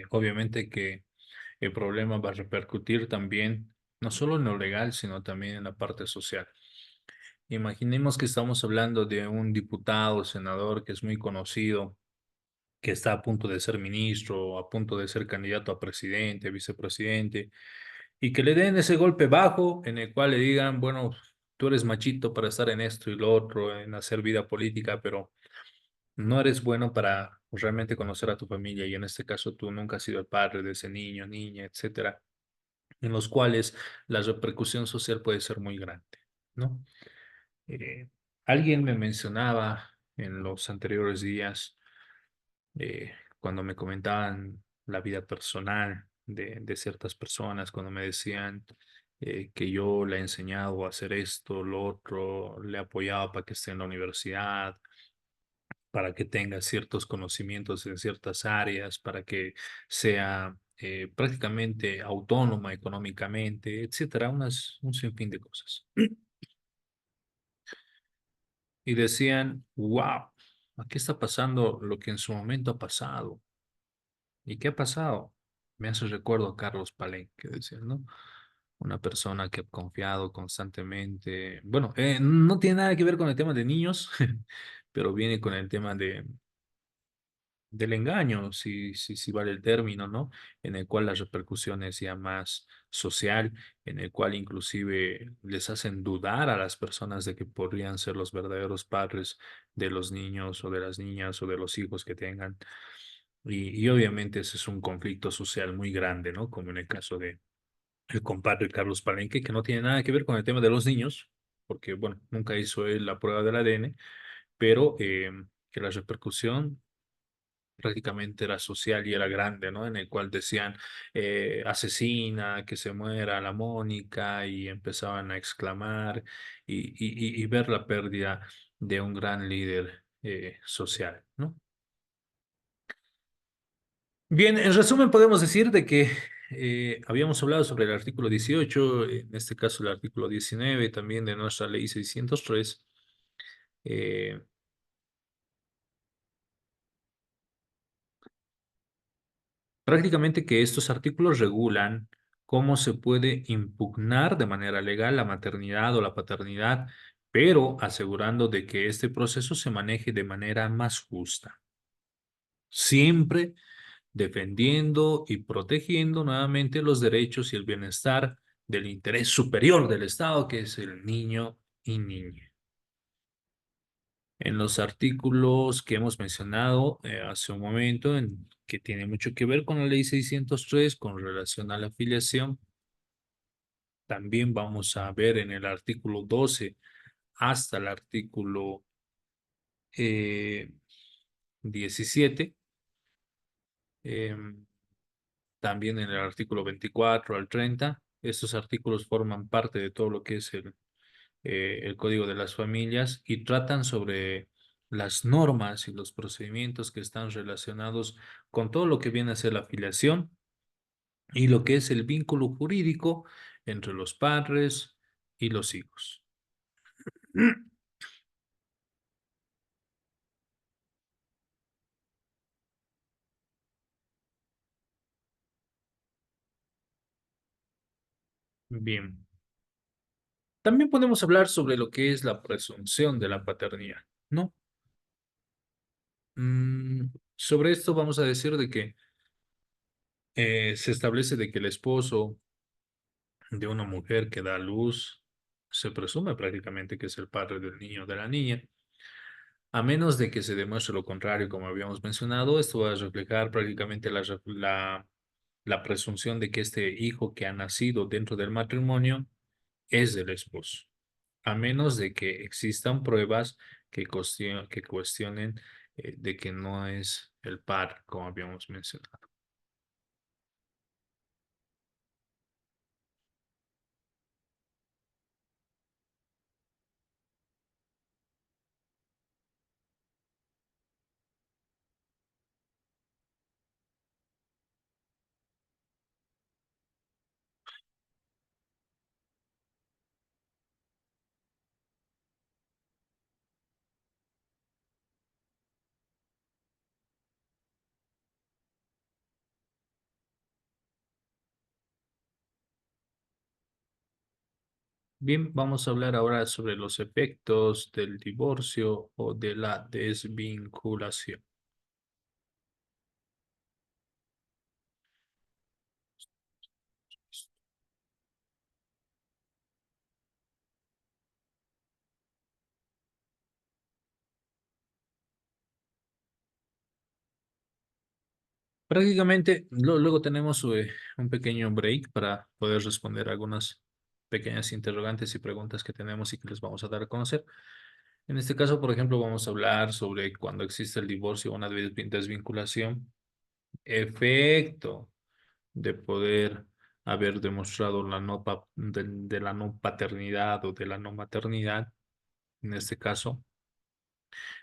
Obviamente que el problema va a repercutir también, no solo en lo legal, sino también en la parte social. Imaginemos que estamos hablando de un diputado, senador que es muy conocido, que está a punto de ser ministro, a punto de ser candidato a presidente, vicepresidente, y que le den ese golpe bajo en el cual le digan, bueno, tú eres machito para estar en esto y lo otro, en hacer vida política, pero no eres bueno para realmente conocer a tu familia, y en este caso tú nunca has sido el padre de ese niño, niña, etcétera, en los cuales la repercusión social puede ser muy grande, ¿no? Eh, Alguien me mencionaba en los anteriores días, cuando me comentaban la vida personal de ciertas personas, cuando me decían que yo le he enseñado a hacer esto, lo otro, le he apoyado para que esté en la universidad, para que tenga ciertos conocimientos en ciertas áreas, para que sea prácticamente autónoma económicamente, etcétera, un sinfín de cosas. Y decían, wow, aquí está pasando lo que en su momento ha pasado. ¿Y qué ha pasado? Me hace recuerdo a Carlos Palén, que decía, ¿no? Una persona que ha confiado constantemente. Bueno, no tiene nada que ver con el tema de niños, pero viene con el tema del engaño, si vale el término, ¿no? En el cual la repercusión es ya más social, en el cual inclusive les hacen dudar a las personas de que podrían ser los verdaderos padres de los niños o de las niñas o de los hijos que tengan. y obviamente ese es un conflicto social muy grande, ¿no? Como en el caso de el compadre Carlos Palenque, que no tiene nada que ver con el tema de los niños, porque, bueno, nunca hizo él la prueba del ADN, pero que la repercusión prácticamente era social y era grande, ¿no? En el cual decían, asesina, que se muera la Mónica, y empezaban a exclamar y ver la pérdida de un gran líder social, ¿no? Bien, en resumen podemos decir de que habíamos hablado sobre el artículo 18, en este caso el artículo 19 también de nuestra ley 603. eh, Prácticamente que estos artículos regulan cómo se puede impugnar de manera legal la maternidad o la paternidad, pero asegurando de que este proceso se maneje de manera más justa, siempre defendiendo y protegiendo nuevamente los derechos y el bienestar del interés superior del Estado, que es el niño y niña. En los artículos que hemos mencionado hace un momento, que tiene mucho que ver con la ley 603 con relación a la afiliación, también vamos a ver en el artículo 12 hasta el artículo 17, em, también en el artículo 24 al 30. Estos artículos forman parte de todo lo que es el Código de las Familias y tratan sobre las normas y los procedimientos que están relacionados con todo lo que viene a ser la afiliación y lo que es el vínculo jurídico entre los padres y los hijos. Bien. También podemos hablar sobre lo que es la presunción de la paternidad, ¿no? Sobre esto vamos a decir de que se establece de que el esposo de una mujer que da a luz se presume prácticamente que es el padre del niño o de la niña, a menos de que se demuestre lo contrario, como habíamos mencionado. Esto va a reflejar prácticamente la presunción de que este hijo que ha nacido dentro del matrimonio es del esposo, a menos de que existan pruebas que cuestionen de que no es el padre, como habíamos mencionado. Bien, vamos a hablar ahora sobre los efectos del divorcio o de la desvinculación. Prácticamente, luego tenemos un pequeño break para poder responder algunas pequeñas interrogantes y preguntas que tenemos y que les vamos a dar a conocer. En este caso, por ejemplo, vamos a hablar sobre cuando existe el divorcio o una desvinculación, efecto de poder haber demostrado de la no paternidad o de la no maternidad. En este caso,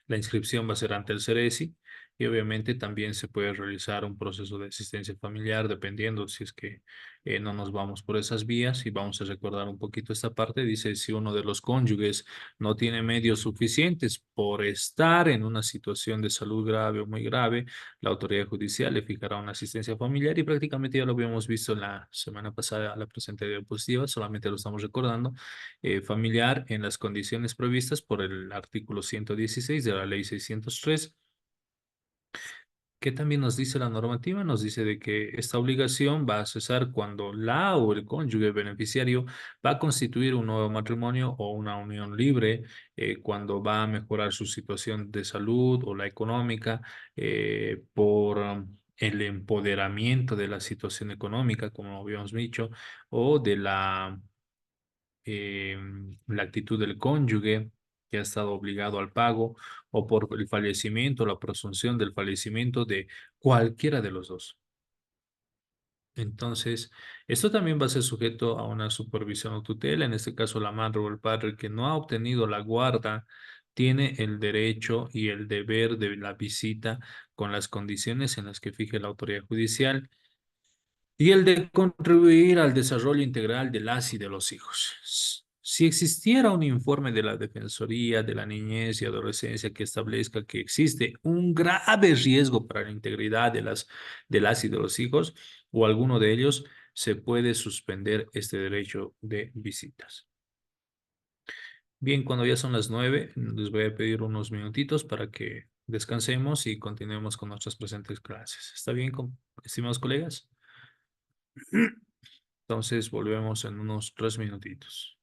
la inscripción va a ser ante el CERESI y obviamente también se puede realizar un proceso de asistencia familiar dependiendo si es que no nos vamos por esas vías. Y vamos a recordar un poquito esta parte. Dice, si uno de los cónyuges no tiene medios suficientes por estar en una situación de salud grave o muy grave, la autoridad judicial le fijará una asistencia familiar, y prácticamente ya lo habíamos visto la semana pasada, la presente diapositiva, solamente lo estamos recordando. Familiar en las condiciones previstas por el artículo 116 de la ley 603, ¿Qué también nos dice la normativa? Nos dice de que esta obligación va a cesar cuando la o el cónyuge beneficiario va a constituir un nuevo matrimonio o una unión libre, cuando va a mejorar su situación de salud o la económica, por el empoderamiento de la situación económica, como habíamos dicho, o de la actitud del cónyuge que ha estado obligado al pago, o por el fallecimiento, la presunción del fallecimiento de cualquiera de los dos. Entonces, esto también va a ser sujeto a una supervisión o tutela. En este caso, la madre o el padre que no ha obtenido la guarda tiene el derecho y el deber de la visita con las condiciones en las que fije la autoridad judicial, y el de contribuir al desarrollo integral de las y de los hijos. Si existiera un informe de la Defensoría de la Niñez y Adolescencia que establezca que existe un grave riesgo para la integridad de las y de los hijos, o alguno de ellos, se puede suspender este derecho de visitas. Bien, cuando ya son las 9, les voy a pedir unos minutitos para que descansemos y continuemos con nuestras presentes clases. ¿Está bien, estimados colegas? Entonces volvemos en unos 3 minutitos.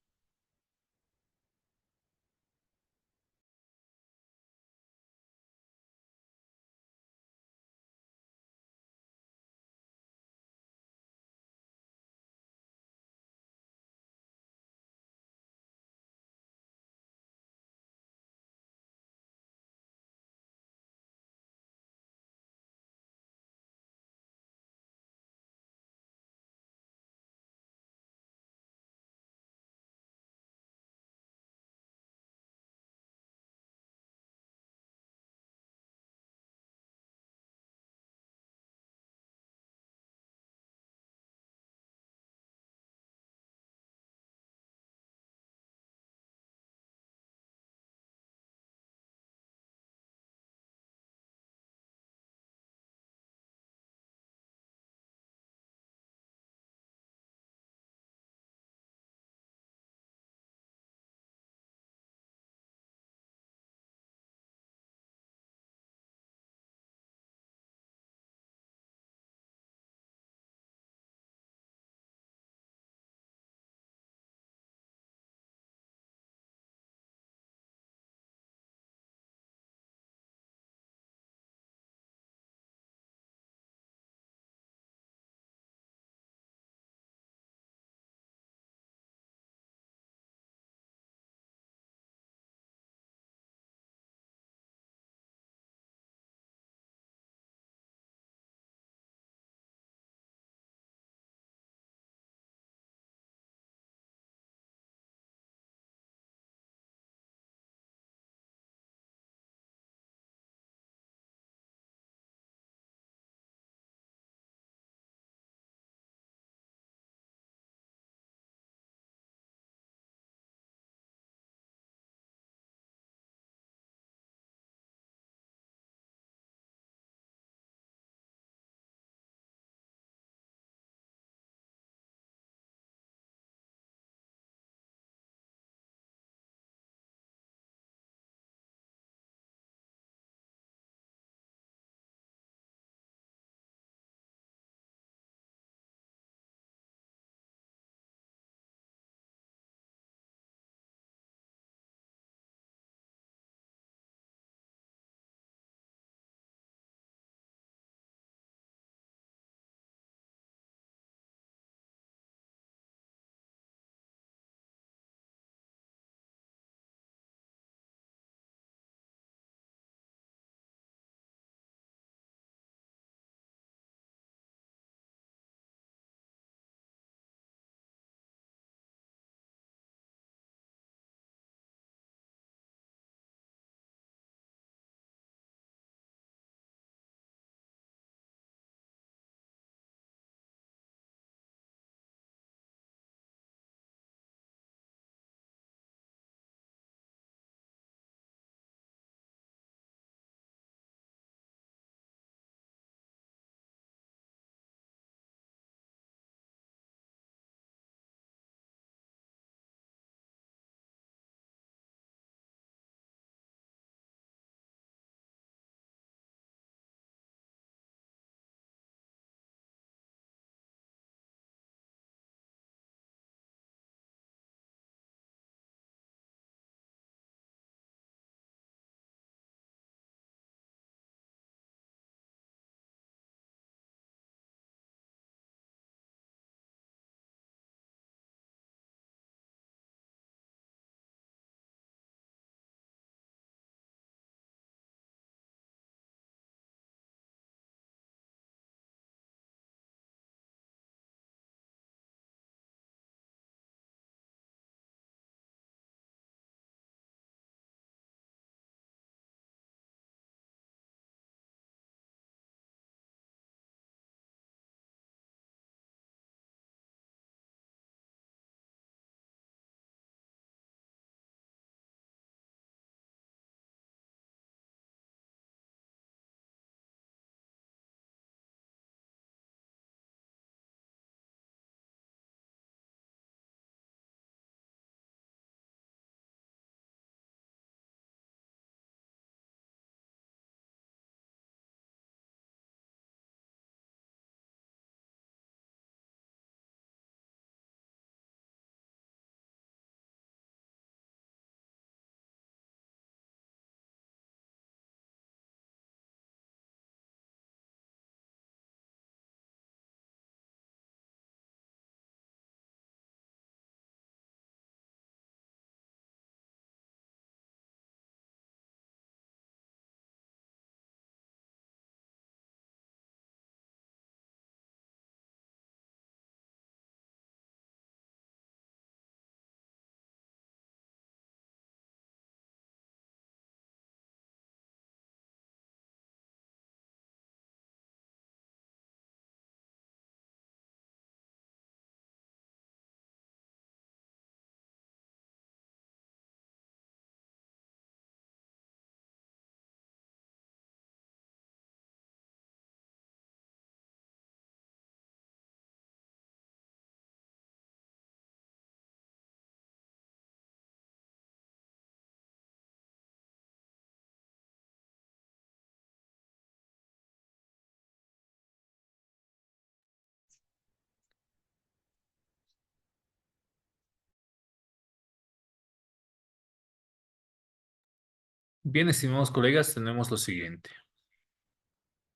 Bien, estimados colegas, tenemos lo siguiente.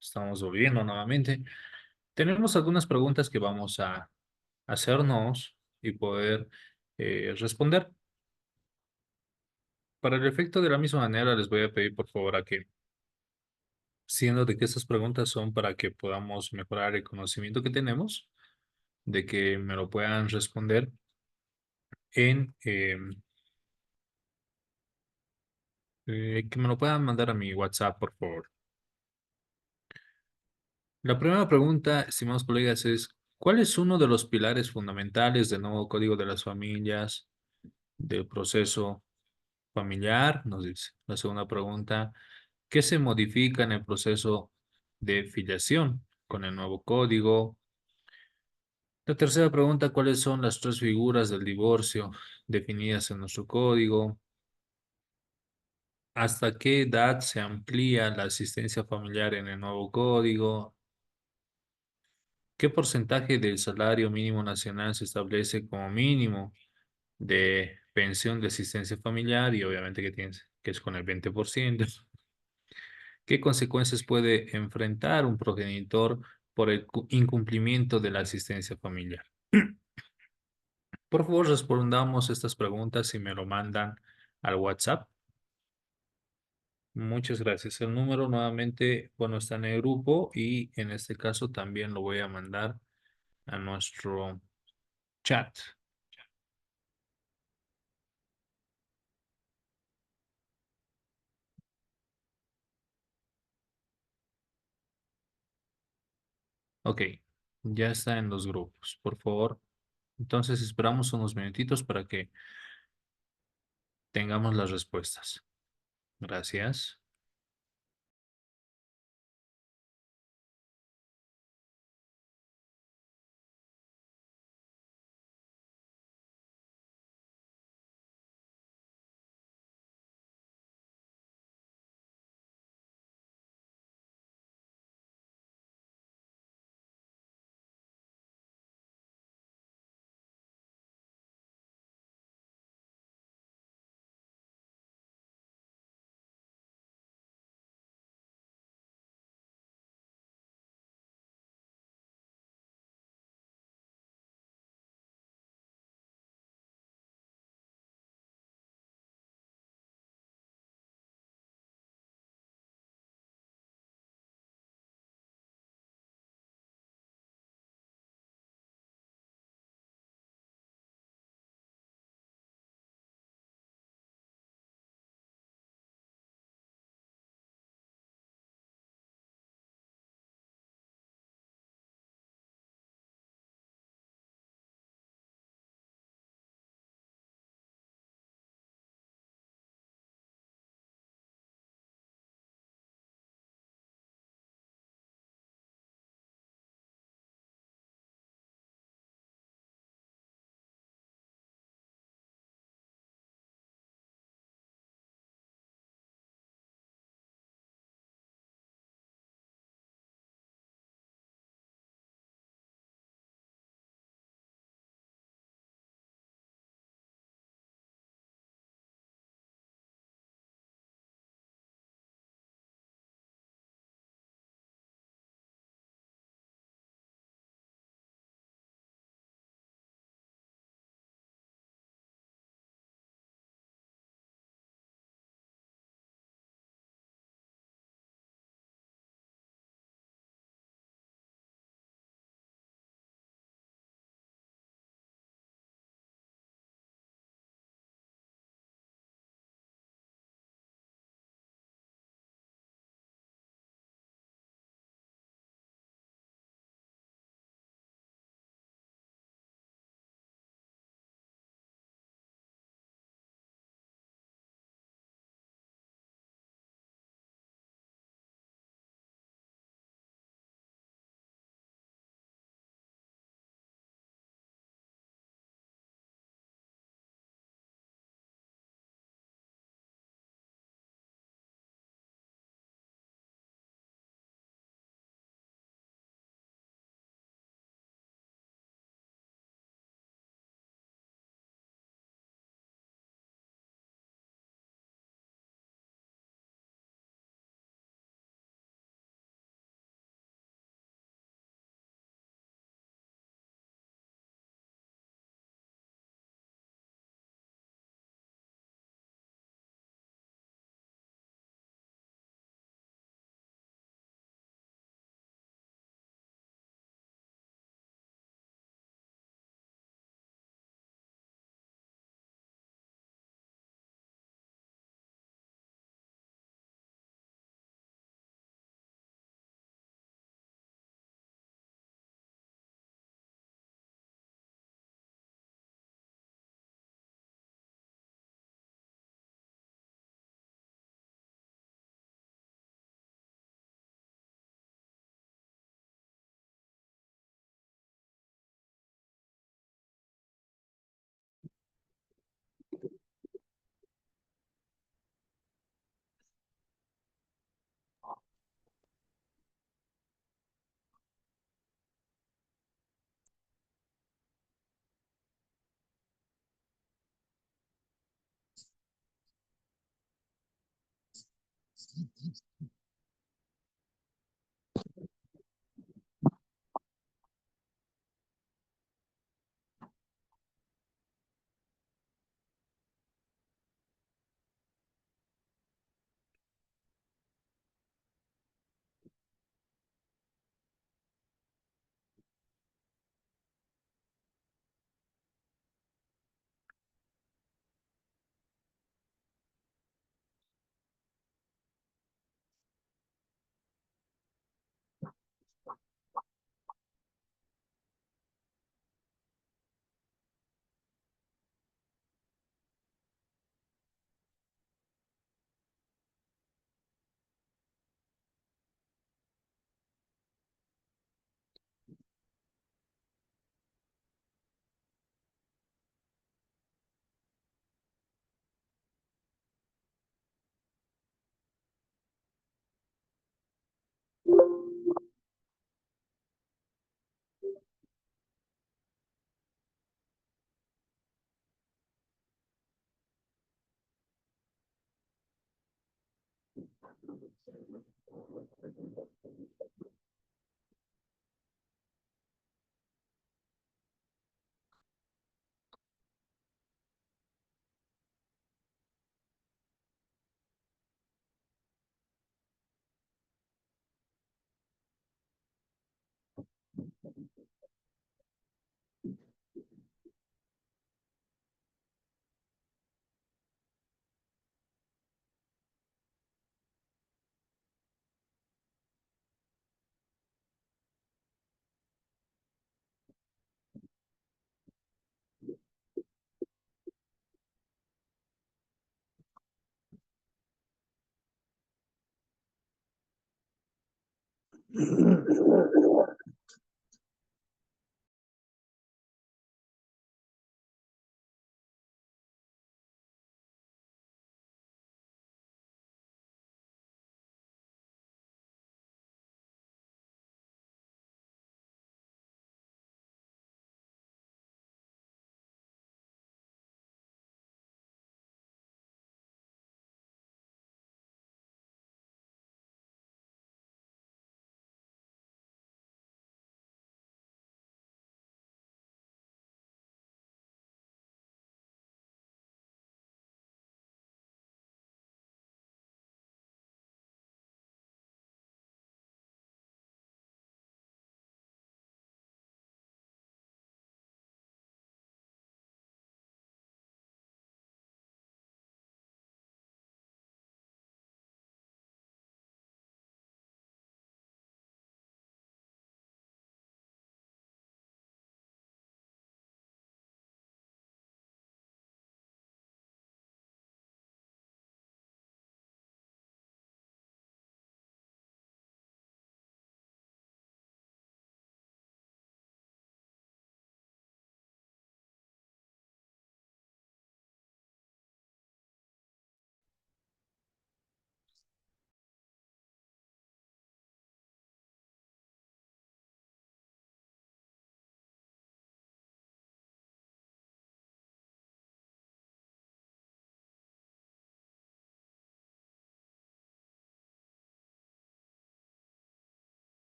Estamos volviendo nuevamente. Tenemos algunas preguntas que vamos a hacernos y poder responder. Para el efecto de la misma manera, les voy a pedir por favor a que, siendo de que estas preguntas son para que podamos mejorar el conocimiento que tenemos, de que me lo puedan responder en, que me lo puedan mandar a mi WhatsApp, por favor. La primera pregunta, estimados colegas, es, ¿cuál es uno de los pilares fundamentales del nuevo Código de las Familias, del proceso familiar? Nos dice. La segunda pregunta, ¿qué se modifica en el proceso de filiación con el nuevo código? La tercera pregunta, ¿cuáles son las tres figuras del divorcio definidas en nuestro código? ¿Hasta qué edad se amplía la asistencia familiar en el nuevo código? ¿Qué porcentaje del salario mínimo nacional se establece como mínimo de pensión de asistencia familiar? Y obviamente que es con el 20%. ¿Qué consecuencias puede enfrentar un progenitor por el incumplimiento de la asistencia familiar? Por favor, respondamos estas preguntas y me lo mandan al WhatsApp. Muchas gracias. El número nuevamente, bueno, está en el grupo y en este caso también lo voy a mandar a nuestro chat. Ok, ya está en los grupos. Por favor, entonces esperamos unos minutitos para que tengamos las respuestas. Gracias.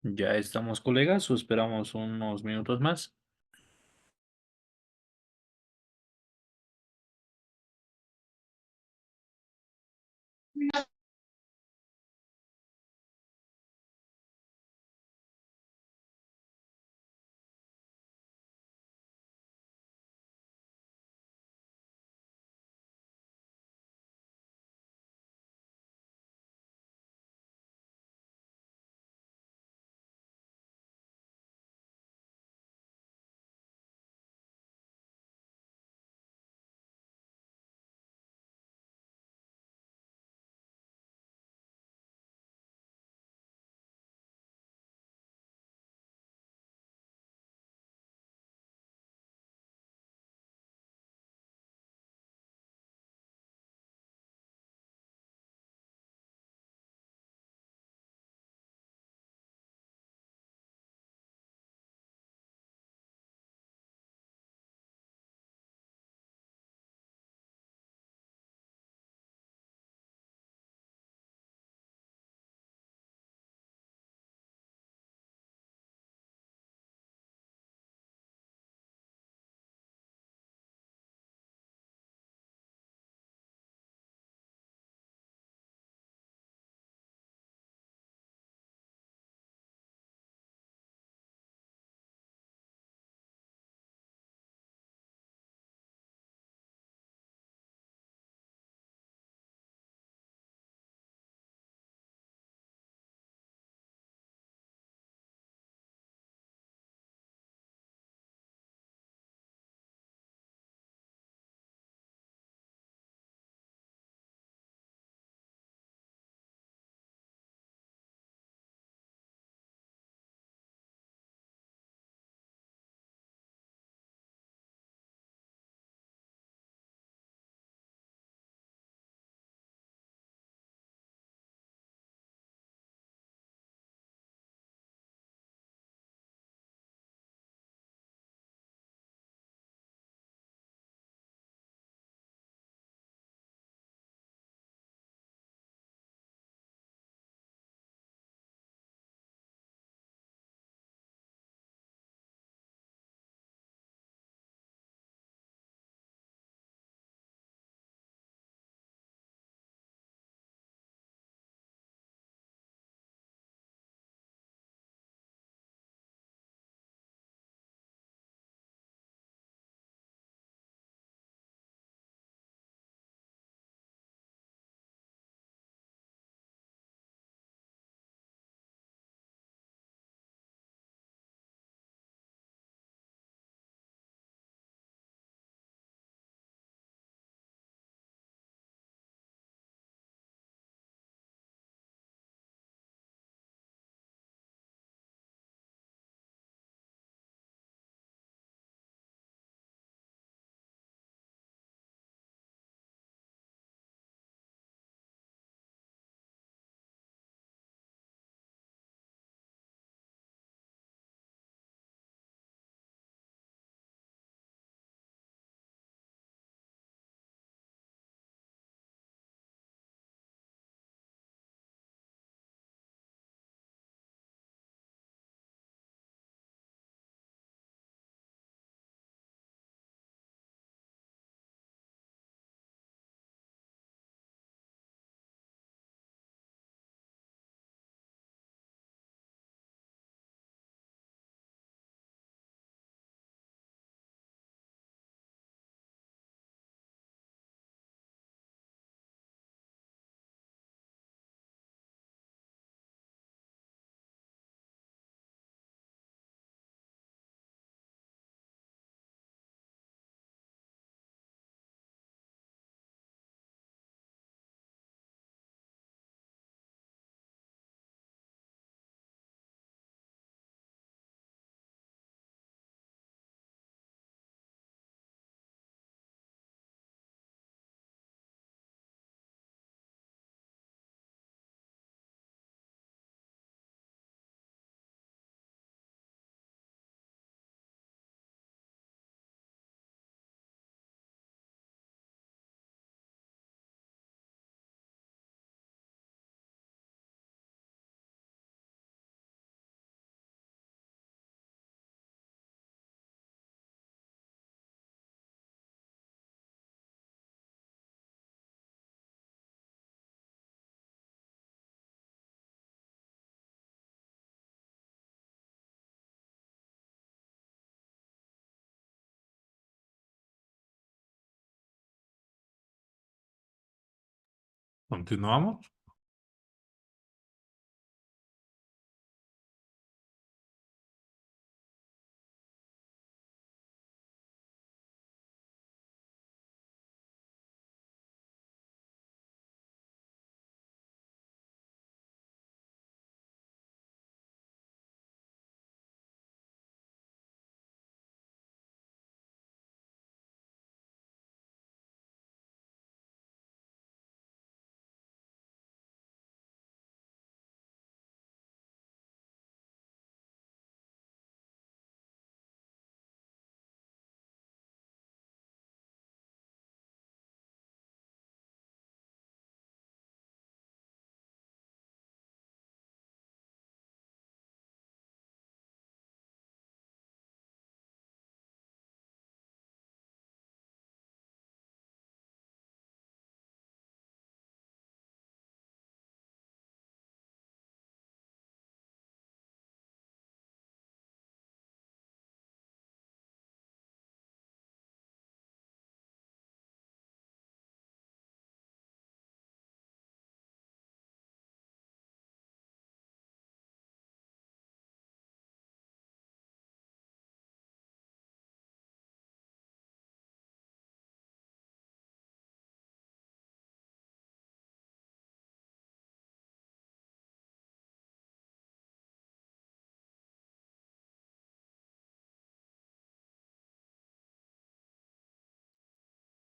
Ya estamos, colegas, o esperamos unos minutos más. Continuamos.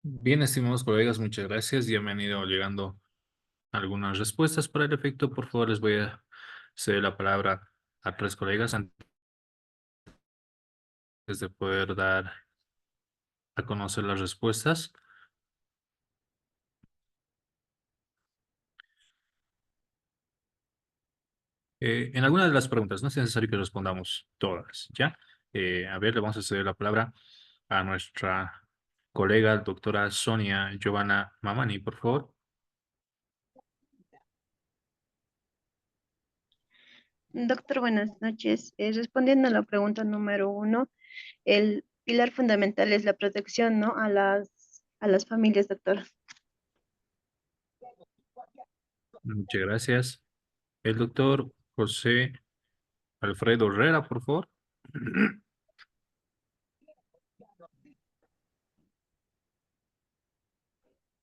Bien, estimados colegas, muchas gracias. Ya me han ido llegando algunas respuestas para el efecto. Por favor, les voy a ceder la palabra a tres colegas antes de poder dar a conocer las respuestas. En alguna de las preguntas, no es necesario que respondamos todas, ¿ya? A ver, le vamos a ceder la palabra a nuestra colega, doctora Sonia Giovanna Mamani, por favor. Doctor, buenas noches. Respondiendo a la pregunta número 1, el pilar fundamental es la protección, ¿no? A las familias, doctor. Muchas gracias. El doctor José Alfredo Herrera, por favor.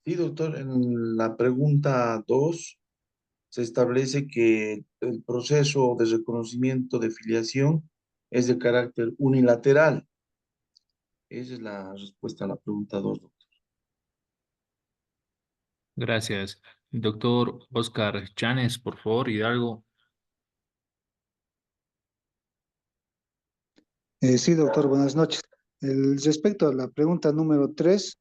Sí, doctor, en la pregunta 2 se establece que el proceso de reconocimiento de filiación es de carácter unilateral. Esa es la respuesta a la pregunta 2, doctor. Gracias. Doctor Oscar Chanes, por favor, Hidalgo. Sí, doctor, buenas noches. Respecto a la pregunta número 3,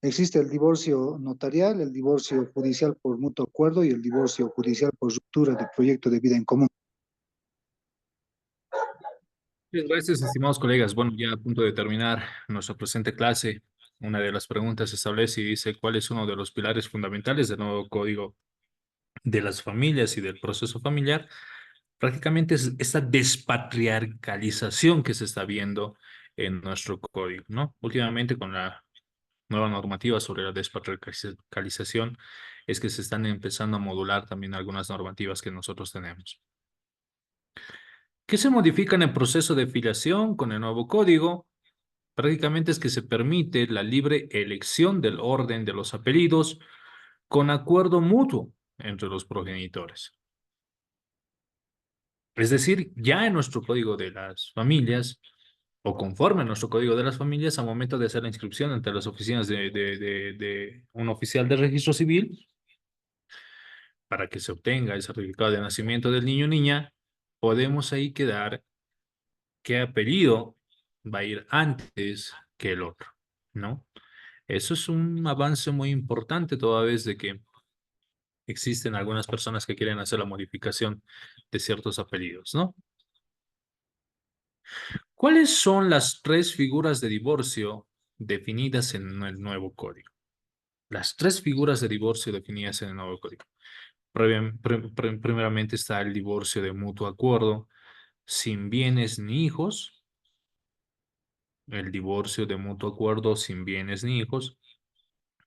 existe el divorcio notarial, el divorcio judicial por mutuo acuerdo y el divorcio judicial por ruptura de proyecto de vida en común. Bien, gracias, estimados colegas. Bueno, ya a punto de terminar nuestra presente clase, una de las preguntas establece y dice cuál es uno de los pilares fundamentales del nuevo Código de las Familias y del proceso familiar. Prácticamente es esta despatriarcalización que se está viendo en nuestro código, ¿no? Últimamente con la nueva normativa sobre la despatriarcalización es que se están empezando a modular también algunas normativas que nosotros tenemos. ¿Qué se modifica en el proceso de filiación con el nuevo código? Prácticamente es que se permite la libre elección del orden de los apellidos con acuerdo mutuo entre los progenitores. Es decir, ya en nuestro código de las familias, o conforme a nuestro código de las familias, al momento de hacer la inscripción ante las oficinas de un oficial de registro civil, para que se obtenga el certificado de nacimiento del niño o niña, podemos ahí quedar qué apellido va a ir antes que el otro, ¿no? Eso es un avance muy importante toda vez de que existen algunas personas que quieren hacer la modificación de ciertos apellidos, ¿no? ¿Cuáles son las tres figuras de divorcio definidas en el nuevo código? Las tres figuras de divorcio definidas en el nuevo código. Primeramente está el divorcio de mutuo acuerdo, sin bienes ni hijos. El divorcio de mutuo acuerdo, sin bienes ni hijos.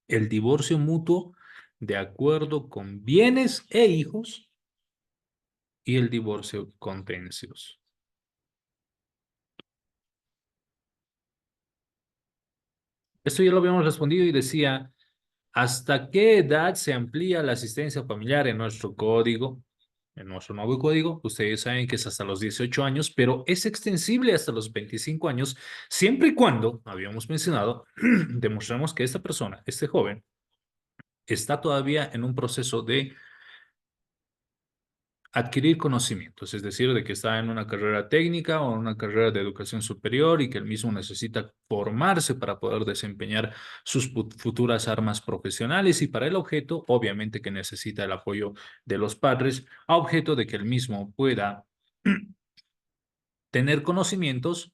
El divorcio mutuo de acuerdo con bienes e hijos y el divorcio contencioso. Esto ya lo habíamos respondido y decía, ¿hasta qué edad se amplía la asistencia familiar en nuestro código? En nuestro nuevo código, ustedes saben que es hasta los 18 años, pero es extensible hasta los 25 años, siempre y cuando, habíamos mencionado, demostremos que esta persona, este joven, está todavía en un proceso de adquirir conocimientos, es decir, de que está en una carrera técnica o en una carrera de educación superior y que el mismo necesita formarse para poder desempeñar sus futuras armas profesionales y para el objeto, obviamente que necesita el apoyo de los padres, a objeto de que el mismo pueda tener conocimientos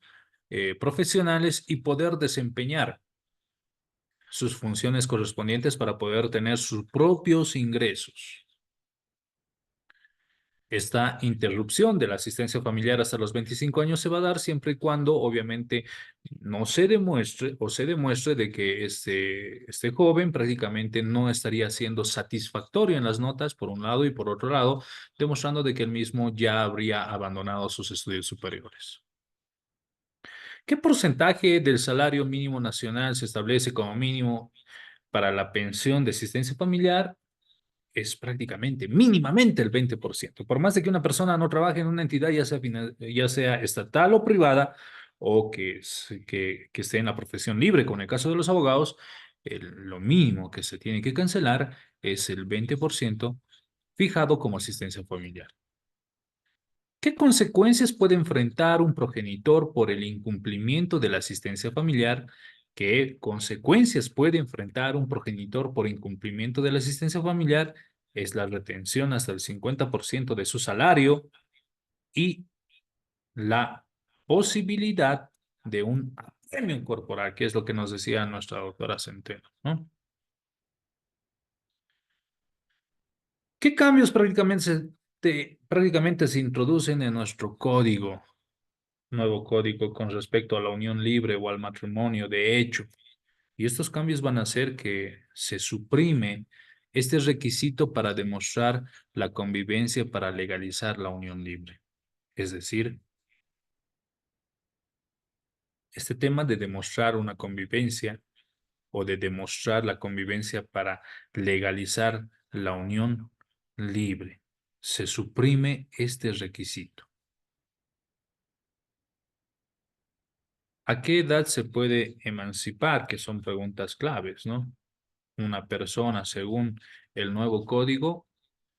profesionales y poder desempeñar sus funciones correspondientes para poder tener sus propios ingresos. Esta interrupción de la asistencia familiar hasta los 25 años se va a dar siempre y cuando, obviamente, no se demuestre o se demuestre de que este joven prácticamente no estaría siendo satisfactorio en las notas, por un lado, y por otro lado, demostrando de que el mismo ya habría abandonado sus estudios superiores. ¿Qué porcentaje del salario mínimo nacional se establece como mínimo para la pensión de asistencia familiar? Es prácticamente, mínimamente el 20%. Por más de que una persona no trabaje en una entidad, ya sea estatal o privada, o que esté en la profesión libre, con el caso de los abogados, lo mínimo que se tiene que cancelar es el 20% fijado como asistencia familiar. ¿Qué consecuencias puede enfrentar un progenitor por el incumplimiento de la asistencia familiar? ¿Qué consecuencias puede enfrentar un progenitor por incumplimiento de la asistencia familiar? Es la retención hasta el 50% de su salario y la posibilidad de un premio corporal, que es lo que nos decía nuestra doctora Centeno, ¿no? ¿Qué cambios prácticamente se introducen en nuestro nuevo código con respecto a la unión libre o al matrimonio de hecho? Y estos cambios van a hacer que se suprime este requisito para demostrar la convivencia para legalizar la unión libre. Es decir, este tema de demostrar una convivencia o de demostrar la convivencia para legalizar la unión libre. Se suprime este requisito. ¿A qué edad se puede emancipar? Que son preguntas claves, ¿no? Una persona, según el nuevo código,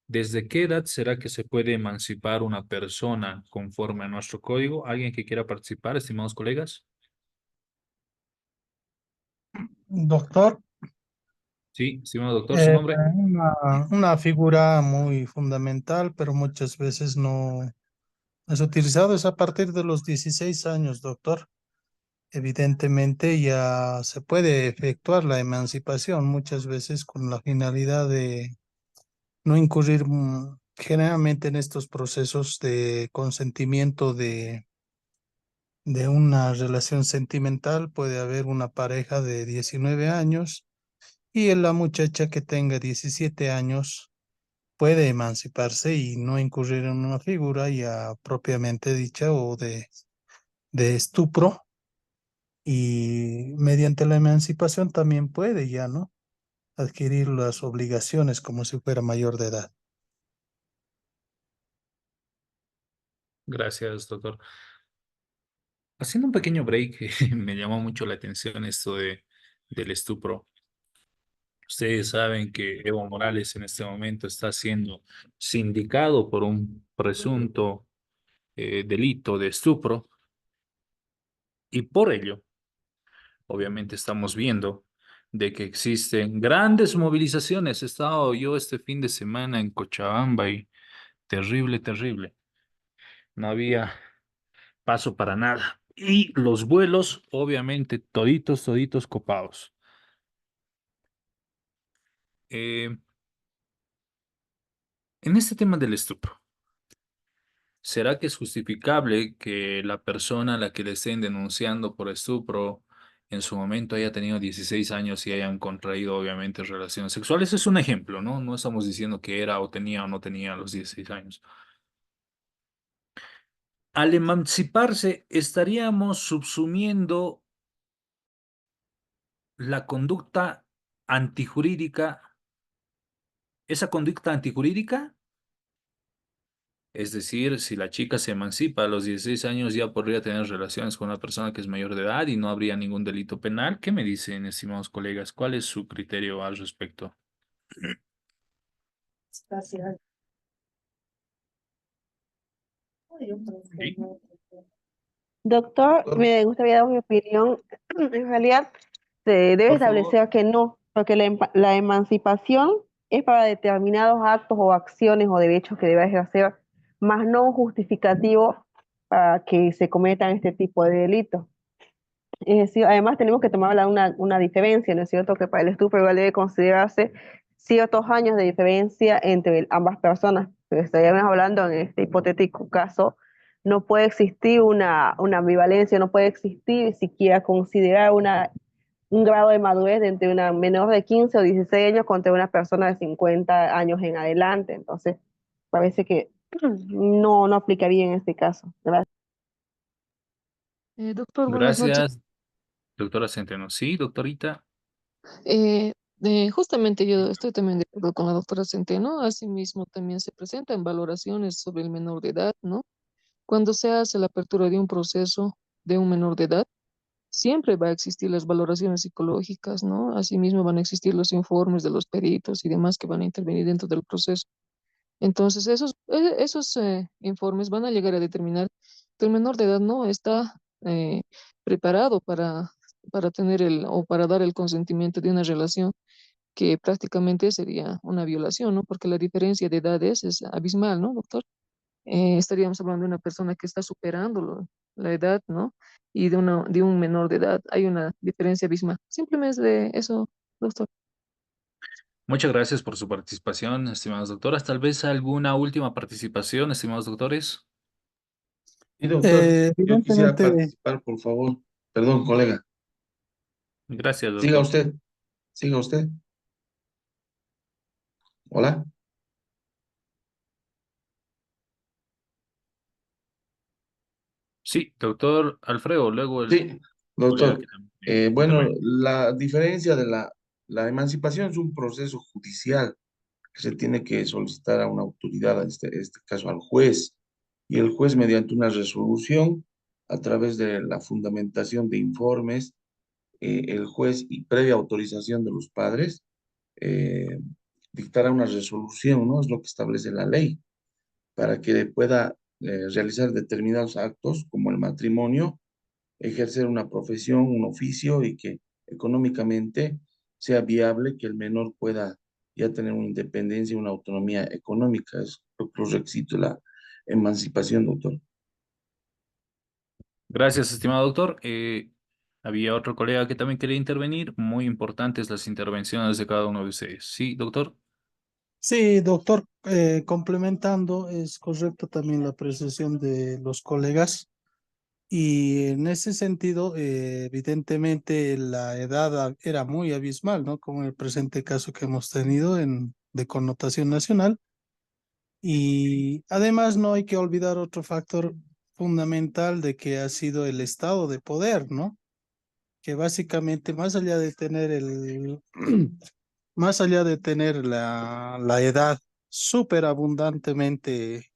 ¿desde qué edad será que se puede emancipar una persona conforme a nuestro código? ¿Alguien que quiera participar, estimados colegas? Doctor, Sí, estimado doctor, ¿su nombre? una figura muy fundamental, pero muchas veces no es utilizado, es a partir de los 16 años, doctor. Evidentemente ya se puede efectuar la emancipación, muchas veces con la finalidad de no incurrir generalmente en estos procesos de consentimiento de una relación sentimental. Puede haber una pareja de 19 años y la muchacha que tenga 17 años puede emanciparse y no incurrir en una figura ya propiamente dicha o de estupro, y mediante la emancipación también puede ya, ¿no?, adquirir las obligaciones como si fuera mayor de edad. Gracias, doctor. Haciendo un pequeño break, me llamó mucho la atención esto del estupro. Ustedes saben que Evo Morales en este momento está siendo sindicado por un presunto delito de estupro y por ello, obviamente estamos viendo de que existen grandes movilizaciones. He estado yo este fin de semana en Cochabamba y terrible, terrible. No había paso para nada. Y los vuelos, obviamente, toditos, toditos copados. En este tema del estupro, ¿será que es justificable que la persona a la que le estén denunciando por estupro en su momento haya tenido 16 años y hayan contraído obviamente relaciones sexuales. Es un ejemplo, ¿no? No estamos diciendo que era o tenía o no tenía los 16 años. Al emanciparse, estaríamos subsumiendo la conducta antijurídica, esa conducta antijurídica. Es decir, si la chica se emancipa a los 16 años, ya podría tener relaciones con una persona que es mayor de edad y no habría ningún delito penal. ¿Qué me dicen, estimados colegas? ¿Cuál es su criterio al respecto? Sí. Doctor, me gustaría dar mi opinión. En realidad, se debe Por favor. establecer que no, porque la emancipación es para determinados actos o acciones o derechos que debe ejercer, más no un justificativo para que se cometan este tipo de delitos. Es decir, además tenemos que tomar una diferencia, ¿no es cierto? Que para el estupro igual debe considerarse ciertos años de diferencia entre ambas personas. Pero estaríamos hablando en este hipotético caso, no puede existir una ambivalencia, no puede existir siquiera considerar un grado de madurez de entre una menor de 15 o 16 años contra una persona de 50 años en adelante. Entonces, parece que no aplicaría en este caso. Gracias. Doctor, buenas noches. Gracias, doctora Centeno. Sí, doctorita. Justamente yo estoy también de acuerdo con la doctora Centeno. Asimismo, también se presentan valoraciones sobre el menor de edad, ¿no? Cuando se hace la apertura de un proceso de un menor de edad, siempre va a existir las valoraciones psicológicas, ¿no? Asimismo, van a existir los informes de los peritos y demás que van a intervenir dentro del proceso. Entonces, esos informes van a llegar a determinar que el menor de edad no está preparado para tener o para dar el consentimiento de una relación que prácticamente sería una violación, ¿no? Porque la diferencia de edades es abismal, ¿no, doctor? Estaríamos hablando de una persona que está superando la edad, ¿no? Y de un menor de edad. Hay una diferencia abismal. Simplemente de eso, doctor. Muchas gracias por su participación, estimadas doctoras. Tal vez alguna última participación, estimados doctores. Y doctor, yo quisiera Evidentemente, participar, por favor. Perdón, colega. Gracias, Siga doctor. usted, siga usted. Hola. Sí, doctor Alfredo, luego el Sí, colega doctor. que también Bueno, intervenga. la diferencia de la emancipación es un proceso judicial que se tiene que solicitar a una autoridad, en este caso al juez, y el juez mediante una resolución a través de la fundamentación de informes, el juez y previa autorización de los padres, eh, dictará una resolución, ¿no? Es lo que establece la ley, para que pueda realizar determinados actos como el matrimonio, ejercer una profesión, un oficio y que económicamente sea viable que el menor pueda ya tener una independencia, una autonomía económica. Es los requisitos de la emancipación, doctor. Gracias, estimado doctor. Había otro colega que también quería intervenir. Muy importantes las intervenciones de cada uno de ustedes. Sí, doctor. sí, doctor, complementando, es correcto también la apreciación de los colegas. Y en ese sentido, evidentemente la edad era muy abismal, ¿no? Como en el presente caso que hemos tenido de connotación nacional. Y además no hay que olvidar otro factor fundamental de que ha sido el estado de poder, ¿no? Que básicamente más allá de tener más allá de tener la edad súper abundantemente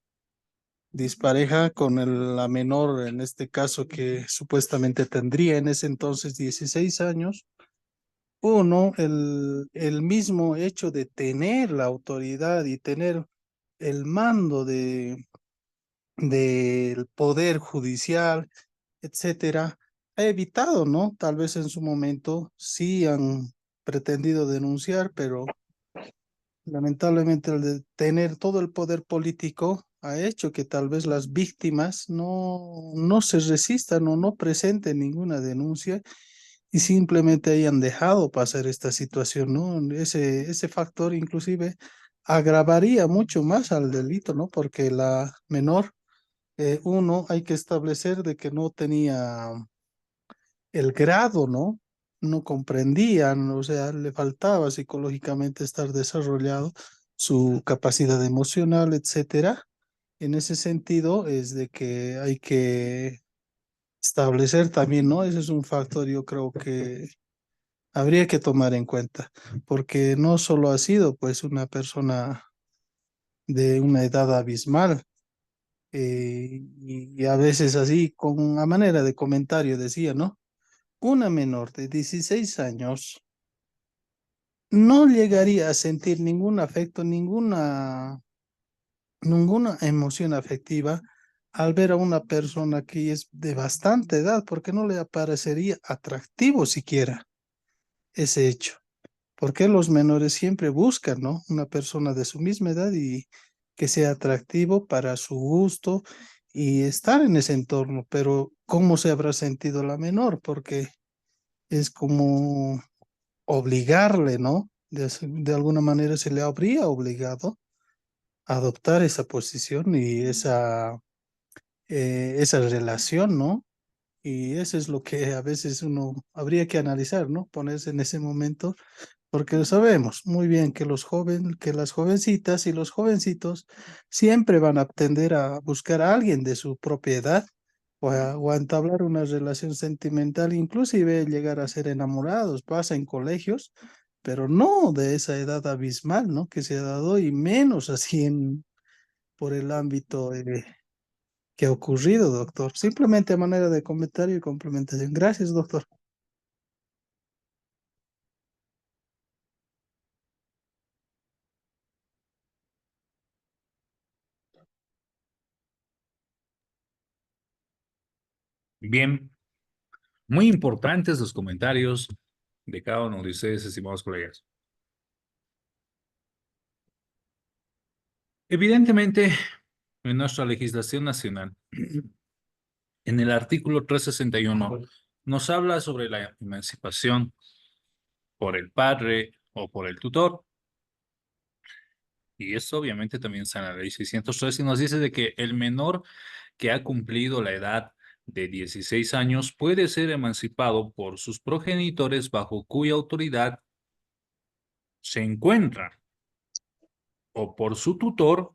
dispareja con la menor, en este caso, que supuestamente tendría en ese entonces 16 años. Uno, el mismo hecho de tener la autoridad y tener el mando del poder judicial, etcétera, ha evitado, ¿no? Tal vez en su momento sí han pretendido denunciar, pero lamentablemente el de tener todo el poder político ha hecho que tal vez las víctimas no se resistan o no presenten ninguna denuncia y simplemente hayan dejado pasar esta situación, ¿no? Ese factor inclusive agravaría mucho más al delito, ¿no? Porque la menor, uno, hay que establecer de que no tenía el grado, ¿no? no comprendían, o sea, le faltaba psicológicamente estar desarrollado su capacidad emocional, etcétera. En ese sentido es de que hay que establecer también, ¿no? Ese es un factor, yo creo que habría que tomar en cuenta, porque no solo ha sido pues una persona de una edad abismal, y a veces así, con a manera de comentario decía, ¿no? Una menor de 16 años no llegaría a sentir ningún afecto, ninguna emoción afectiva al ver a una persona que es de bastante edad, porque no le parecería atractivo siquiera ese hecho. Porque los menores siempre buscan, ¿no? Una persona de su misma edad y que sea atractivo para su gusto y estar en ese entorno. Pero ¿cómo se habrá sentido la menor? Porque es como obligarle, ¿no? De alguna manera se le habría obligado a adoptar esa posición y esa relación, ¿no? Y eso es lo que a veces uno habría que analizar, ¿no? Ponerse en ese momento, porque sabemos muy bien que que las jovencitas y los jovencitos siempre van a tender a buscar a alguien de su propiedad o a entablar una relación sentimental, inclusive llegar a ser enamorados, pasa en colegios, pero no de esa edad abismal, ¿no? Que se ha dado y menos así por el ámbito que ha ocurrido, doctor. Simplemente a manera de comentario y complementación. Gracias, doctor. Bien, muy importantes los comentarios de cada uno de ustedes, estimados colegas. Evidentemente, en nuestra legislación nacional, en el artículo 361, nos habla sobre la emancipación por el padre o por el tutor. Y esto obviamente también está en la ley 603 y nos dice de que el menor que ha cumplido la edad de 16 años puede ser emancipado por sus progenitores bajo cuya autoridad se encuentra o por su tutor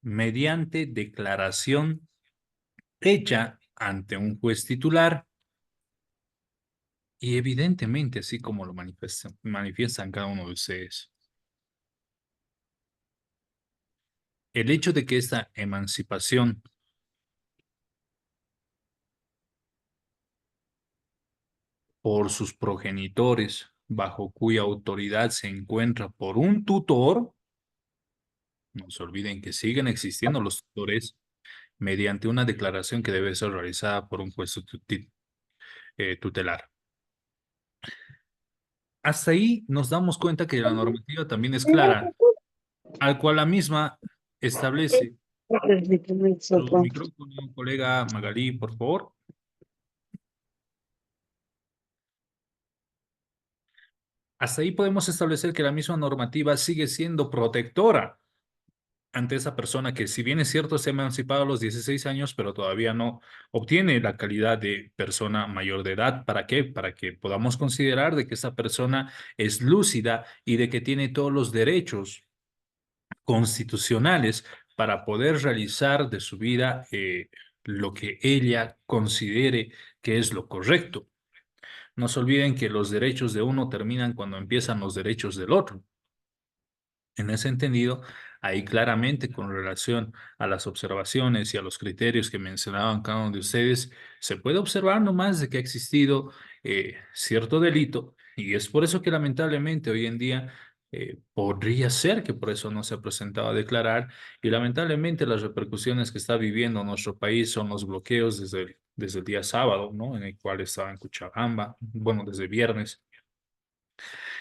mediante declaración hecha ante un juez titular y evidentemente así como lo manifiestan cada uno de ustedes. El hecho de que esta emancipación por sus progenitores, bajo cuya autoridad se encuentra por un tutor, no se olviden que siguen existiendo los tutores mediante una declaración que debe ser realizada por un juez tutelar. Hasta ahí nos damos cuenta que la normativa también es clara, al cual la misma establece. Su micrófono, colega Magalí, por favor. Hasta ahí podemos establecer que la misma normativa sigue siendo protectora ante esa persona que, si bien es cierto, se ha emancipado a los 16 años, pero todavía no obtiene la calidad de persona mayor de edad. ¿Para qué? Para que podamos considerar de que esa persona es lúcida y de que tiene todos los derechos constitucionales para poder realizar de su vida lo que ella considere que es lo correcto. No se olviden que los derechos de uno terminan cuando empiezan los derechos del otro. En ese entendido, ahí claramente con relación a las observaciones y a los criterios que mencionaban cada uno de ustedes, se puede observar nomás de que ha existido cierto delito y es por eso que lamentablemente hoy en día podría ser que por eso no se ha presentado a declarar y lamentablemente las repercusiones que está viviendo nuestro país son los bloqueos desde el día sábado, ¿no? En el cual estaba en Cochabamba, bueno, desde viernes.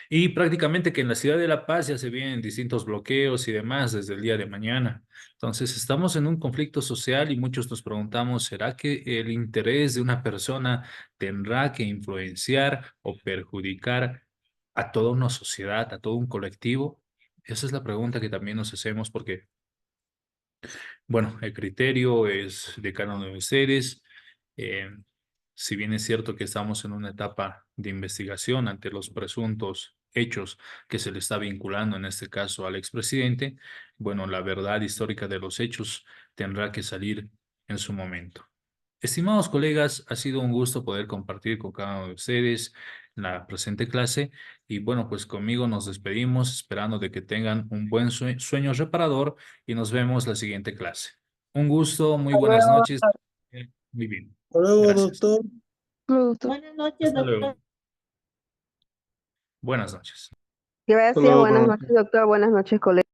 Y prácticamente que en la ciudad de La Paz ya se vienen distintos bloqueos y demás desde el día de mañana. Entonces, estamos en un conflicto social y muchos nos preguntamos, ¿será que el interés de una persona tendrá que influenciar o perjudicar a toda una sociedad, a todo un colectivo? Esa es la pregunta que también nos hacemos porque, bueno, el criterio es de cada uno de ustedes. si bien es cierto que estamos en una etapa de investigación ante los presuntos hechos que se le está vinculando, en este caso al expresidente, bueno, la verdad histórica de los hechos tendrá que salir en su momento. Estimados colegas, ha sido un gusto poder compartir con cada uno de ustedes la presente clase y bueno, pues conmigo nos despedimos esperando de que tengan un buen sueño reparador y nos vemos la siguiente clase. Un gusto, muy buenas noches. Muy bien. Hasta luego, Gracias. doctor. Buenas noches, Hasta doctor. luego. Buenas noches. Gracias, luego, buenas profesor. noches, doctor. Buenas noches, colega.